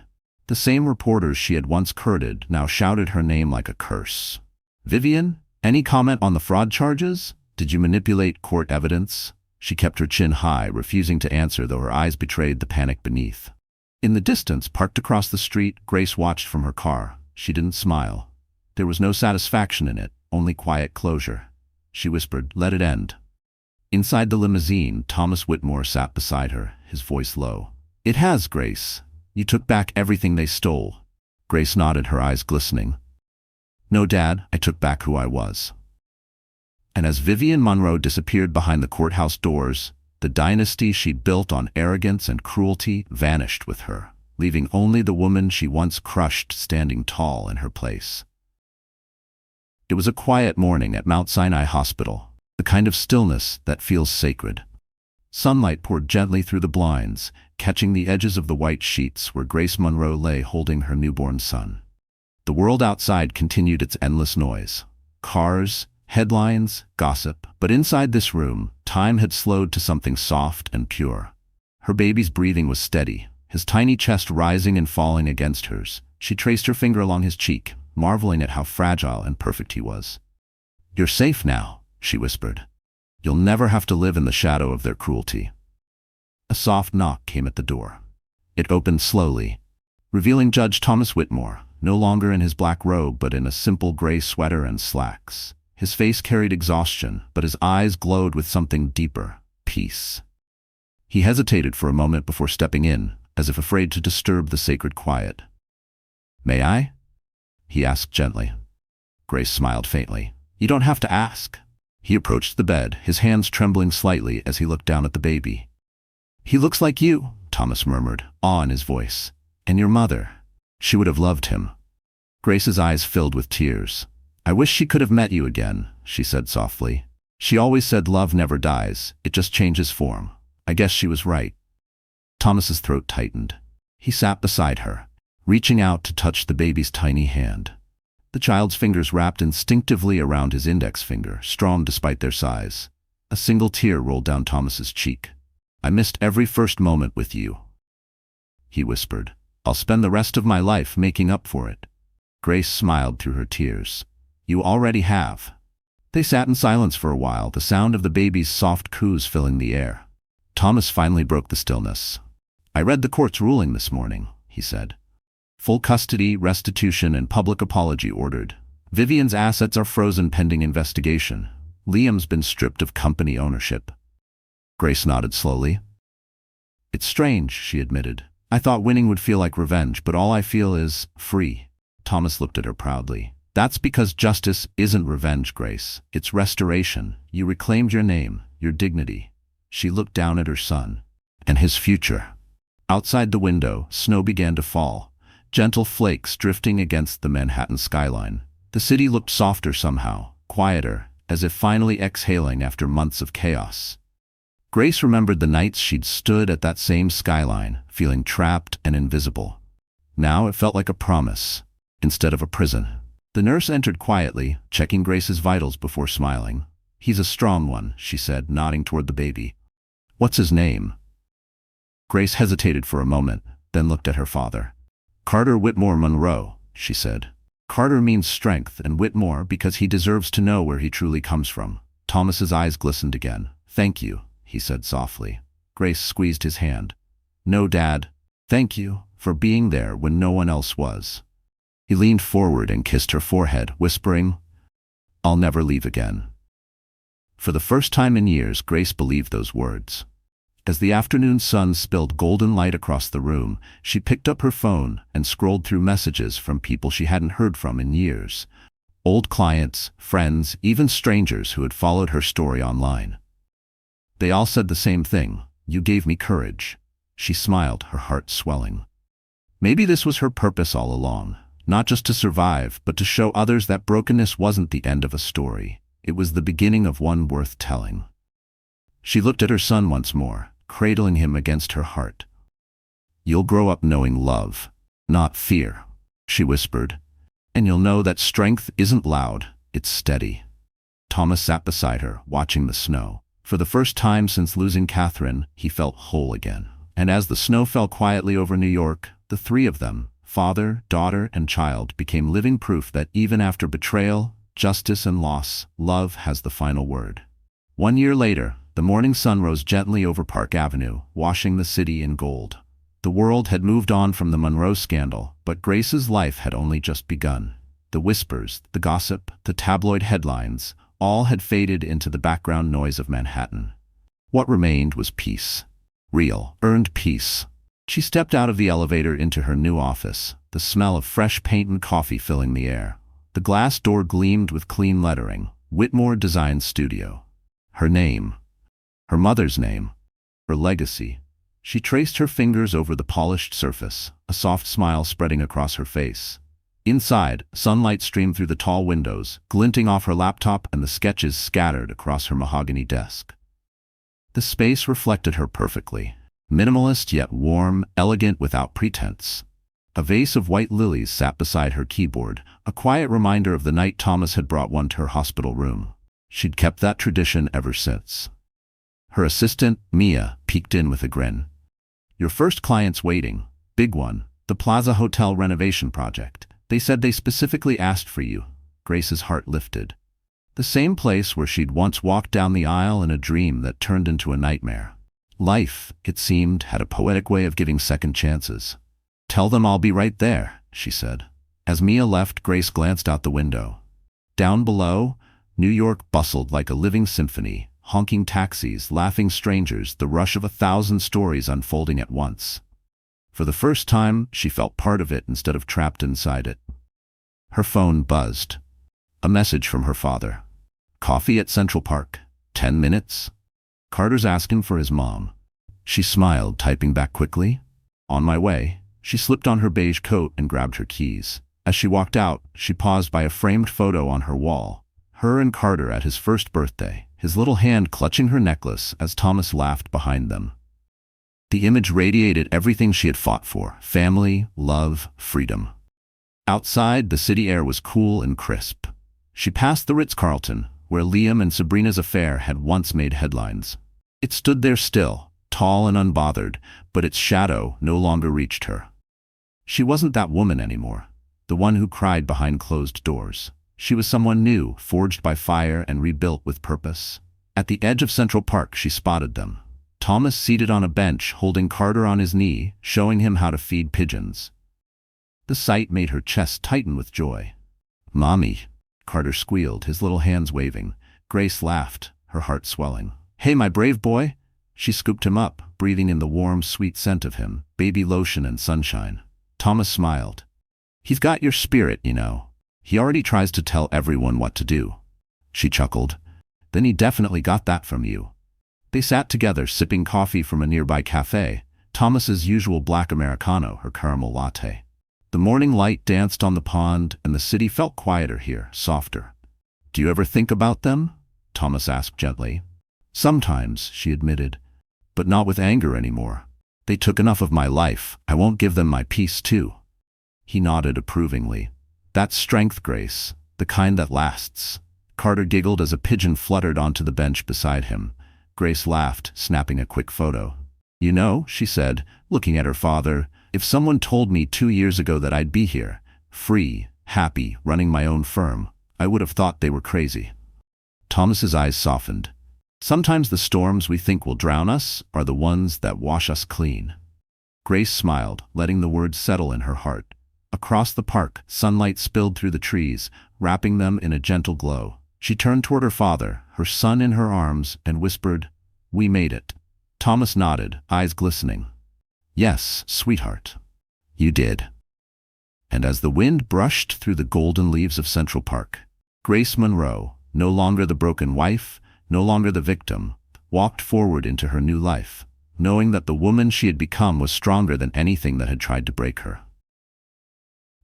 Speaker 1: The same reporters she had once courted now shouted her name like a curse. "Vivian, any comment on the fraud charges? Did you manipulate court evidence?" She kept her chin high, refusing to answer, though her eyes betrayed the panic beneath. In the distance, parked across the street, Grace watched from her car. She didn't smile. There was no satisfaction in it, only quiet closure. She whispered, "Let it end." Inside the limousine, Thomas Whitmore sat beside her, his voice low. "It has, Grace. You took back everything they stole." Grace nodded, her eyes glistening. "No, Dad, I took back who I was." And as Vivian Monroe disappeared behind the courthouse doors, the dynasty she'd built on arrogance and cruelty vanished with her, leaving only the woman she once crushed standing tall in her place. It was a quiet morning at Mount Sinai Hospital, the kind of stillness that feels sacred. Sunlight poured gently through the blinds, catching the edges of the white sheets where Grace Monroe lay holding her newborn son. The world outside continued its endless noise. Cars, headlines, gossip, but inside this room, time had slowed to something soft and pure. Her baby's breathing was steady, his tiny chest rising and falling against hers. She traced her finger along his cheek, marveling at how fragile and perfect he was. "You're safe now," she whispered. "You'll never have to live in the shadow of their cruelty." A soft knock came at the door. It opened slowly, revealing Judge Thomas Whitmore, no longer in his black robe but in a simple gray sweater and slacks. His face carried exhaustion, but his eyes glowed with something deeper, peace. He hesitated for a moment before stepping in, as if afraid to disturb the sacred quiet. "May I?" he asked gently. Grace smiled faintly. You don't have to ask. He approached the bed, his hands trembling slightly as he looked down at the baby. He looks like you, Thomas murmured, awe in his voice. And your mother. She would have loved him. Grace's eyes filled with tears. I wish she could have met you again, she said softly. She always said love never dies, it just changes form. I guess she was right. Thomas's throat tightened. He sat beside her, reaching out to touch the baby's tiny hand. The child's fingers wrapped instinctively around his index finger, strong despite their size. A single tear rolled down Thomas's cheek. I missed every first moment with you, he whispered. I'll spend the rest of my life making up for it. Grace smiled through her tears. You already have. They sat in silence for a while, the sound of the baby's soft coos filling the air. Thomas finally broke the stillness. I read the court's ruling this morning, he said. Full custody, restitution, and public apology ordered. Vivian's assets are frozen pending investigation. Liam's been stripped of company ownership. Grace nodded slowly. It's strange, she admitted. I thought winning would feel like revenge, but all I feel is free. Thomas looked at her proudly. That's because justice isn't revenge, Grace. It's restoration. You reclaimed your name, your dignity. She looked down at her son. And his future. Outside the window, snow began to fall, gentle flakes drifting against the Manhattan skyline. The city looked softer somehow, quieter, as if finally exhaling after months of chaos. Grace remembered the nights she'd stood at that same skyline, feeling trapped and invisible. Now it felt like a promise, instead of a prison. The nurse entered quietly, checking Grace's vitals before smiling. He's a strong one, she said, nodding toward the baby. What's his name? Grace hesitated for a moment, then looked at her father. Carter Whitmore Monroe, she said. Carter means strength, and Whitmore because he deserves to know where he truly comes from. Thomas's eyes glistened again. Thank you, he said softly. Grace squeezed his hand. No, Dad. Thank you for being there when no one else was. He leaned forward and kissed her forehead, whispering, I'll never leave again. For the first time in years, Grace believed those words. As the afternoon sun spilled golden light across the room, she picked up her phone and scrolled through messages from people she hadn't heard from in years. Old clients, friends, even strangers who had followed her story online. They all said the same thing. You gave me courage. She smiled, her heart swelling. Maybe this was her purpose all along. Not just to survive, but to show others that brokenness wasn't the end of a story. It was the beginning of one worth telling. She looked at her son once more, cradling him against her heart. You'll grow up knowing love, not fear, she whispered. And you'll know that strength isn't loud, it's steady. Thomas sat beside her, watching the snow. For the first time since losing Catherine, he felt whole again. And as the snow fell quietly over New York, the three of them, father, daughter, and child, became living proof that even after betrayal, justice, and loss, love has the final word. 1 year later, the morning sun rose gently over Park Avenue, washing the city in gold. The world had moved on from the Monroe scandal, but Grace's life had only just begun. The whispers, the gossip, the tabloid headlines, all had faded into the background noise of Manhattan. What remained was peace. Real, earned peace. She stepped out of the elevator into her new office, the smell of fresh paint and coffee filling the air. The glass door gleamed with clean lettering, Whitmore Design Studio. Her name. Her mother's name. Her legacy. She traced her fingers over the polished surface, a soft smile spreading across her face. Inside, sunlight streamed through the tall windows, glinting off her laptop and the sketches scattered across her mahogany desk. The space reflected her perfectly. Minimalist yet warm, elegant without pretense. A vase of white lilies sat beside her keyboard, a quiet reminder of the night Thomas had brought one to her hospital room. She'd kept that tradition ever since. Her assistant, Mia, peeked in with a grin. Your first client's waiting. Big one. The Plaza Hotel renovation project. They said they specifically asked for you. Grace's heart lifted. The same place where she'd once walked down the aisle in a dream that turned into a nightmare. Life, it seemed, had a poetic way of giving second chances. Tell them I'll be right there, she said. As Mia left, Grace glanced out the window. Down below, New York bustled like a living symphony, honking taxis, laughing strangers, the rush of 1,000 stories unfolding at once. For the first time, she felt part of it instead of trapped inside it. Her phone buzzed. A message from her father. Coffee at Central Park. 10 minutes? Carter's asking for his mom. She smiled, typing back quickly. On my way. She slipped on her beige coat and grabbed her keys. As she walked out, she paused by a framed photo on her wall. Her and Carter at his first birthday, his little hand clutching her necklace as Thomas laughed behind them. The image radiated everything she had fought for: family, love, freedom. Outside, the city air was cool and crisp. She passed the Ritz-Carlton, where Liam and Sabrina's affair had once made headlines. It stood there still, tall and unbothered, but its shadow no longer reached her. She wasn't that woman anymore, the one who cried behind closed doors. She was someone new, forged by fire and rebuilt with purpose. At the edge of Central Park, she spotted them. Thomas seated on a bench, holding Carter on his knee, showing him how to feed pigeons. The sight made her chest tighten with joy. "Mommy," Carter squealed, his little hands waving. Grace laughed, her heart swelling. "Hey, my brave boy." She scooped him up, breathing in the warm, sweet scent of him, baby lotion and sunshine. Thomas smiled. "He's got your spirit, you know. He already tries to tell everyone what to do." She chuckled. "Then he definitely got that from you." They sat together, sipping coffee from a nearby cafe, Thomas's usual black Americano, her caramel latte. The morning light danced on the pond, and the city felt quieter here, softer. "Do you ever think about them?" Thomas asked gently. "Sometimes," she admitted, "but not with anger anymore. They took enough of my life. I won't give them my peace too." He nodded approvingly. "That's strength, Grace, the kind that lasts." Carter giggled as a pigeon fluttered onto the bench beside him. Grace laughed, snapping a quick photo. "You know," she said, looking at her father, "if someone told me 2 years ago that I'd be here, free, happy, running my own firm, I would have thought they were crazy." Thomas's eyes softened. "Sometimes the storms we think will drown us are the ones that wash us clean." Grace smiled, letting the words settle in her heart. Across the park, sunlight spilled through the trees, wrapping them in a gentle glow. She turned toward her father, her son in her arms, and whispered, "We made it." Thomas nodded, eyes glistening. "Yes, sweetheart. You did." And as the wind brushed through the golden leaves of Central Park, Grace Monroe, no longer the broken wife, no longer the victim, walked forward into her new life, knowing that the woman she had become was stronger than anything that had tried to break her.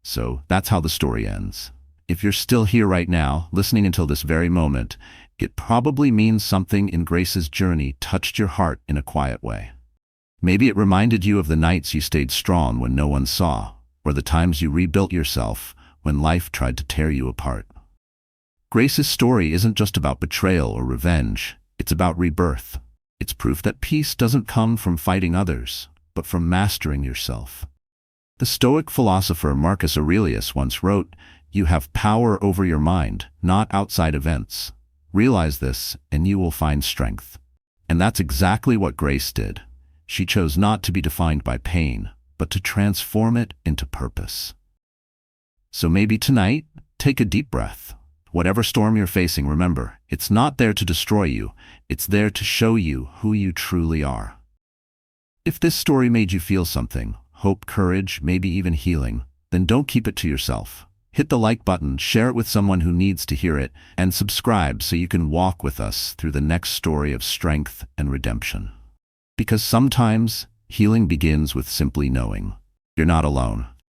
Speaker 1: So that's how the story ends. If you're still here right now, listening until this very moment, it probably means something in Grace's journey touched your heart in a quiet way. Maybe it reminded you of the nights you stayed strong when no one saw, or the times you rebuilt yourself when life tried to tear you apart. Grace's story isn't just about betrayal or revenge, it's about rebirth. It's proof that peace doesn't come from fighting others, but from mastering yourself. The Stoic philosopher Marcus Aurelius once wrote, "You have power over your mind, not outside events. Realize this, and you will find strength." And that's exactly what Grace did. She chose not to be defined by pain, but to transform it into purpose. So maybe tonight, take a deep breath. Whatever storm you're facing, remember, it's not there to destroy you, it's there to show you who you truly are. If this story made you feel something, hope, courage, maybe even healing, then don't keep it to yourself. Hit the like button, share it with someone who needs to hear it, and subscribe so you can walk with us through the next story of strength and redemption. Because sometimes, healing begins with simply knowing you're not alone.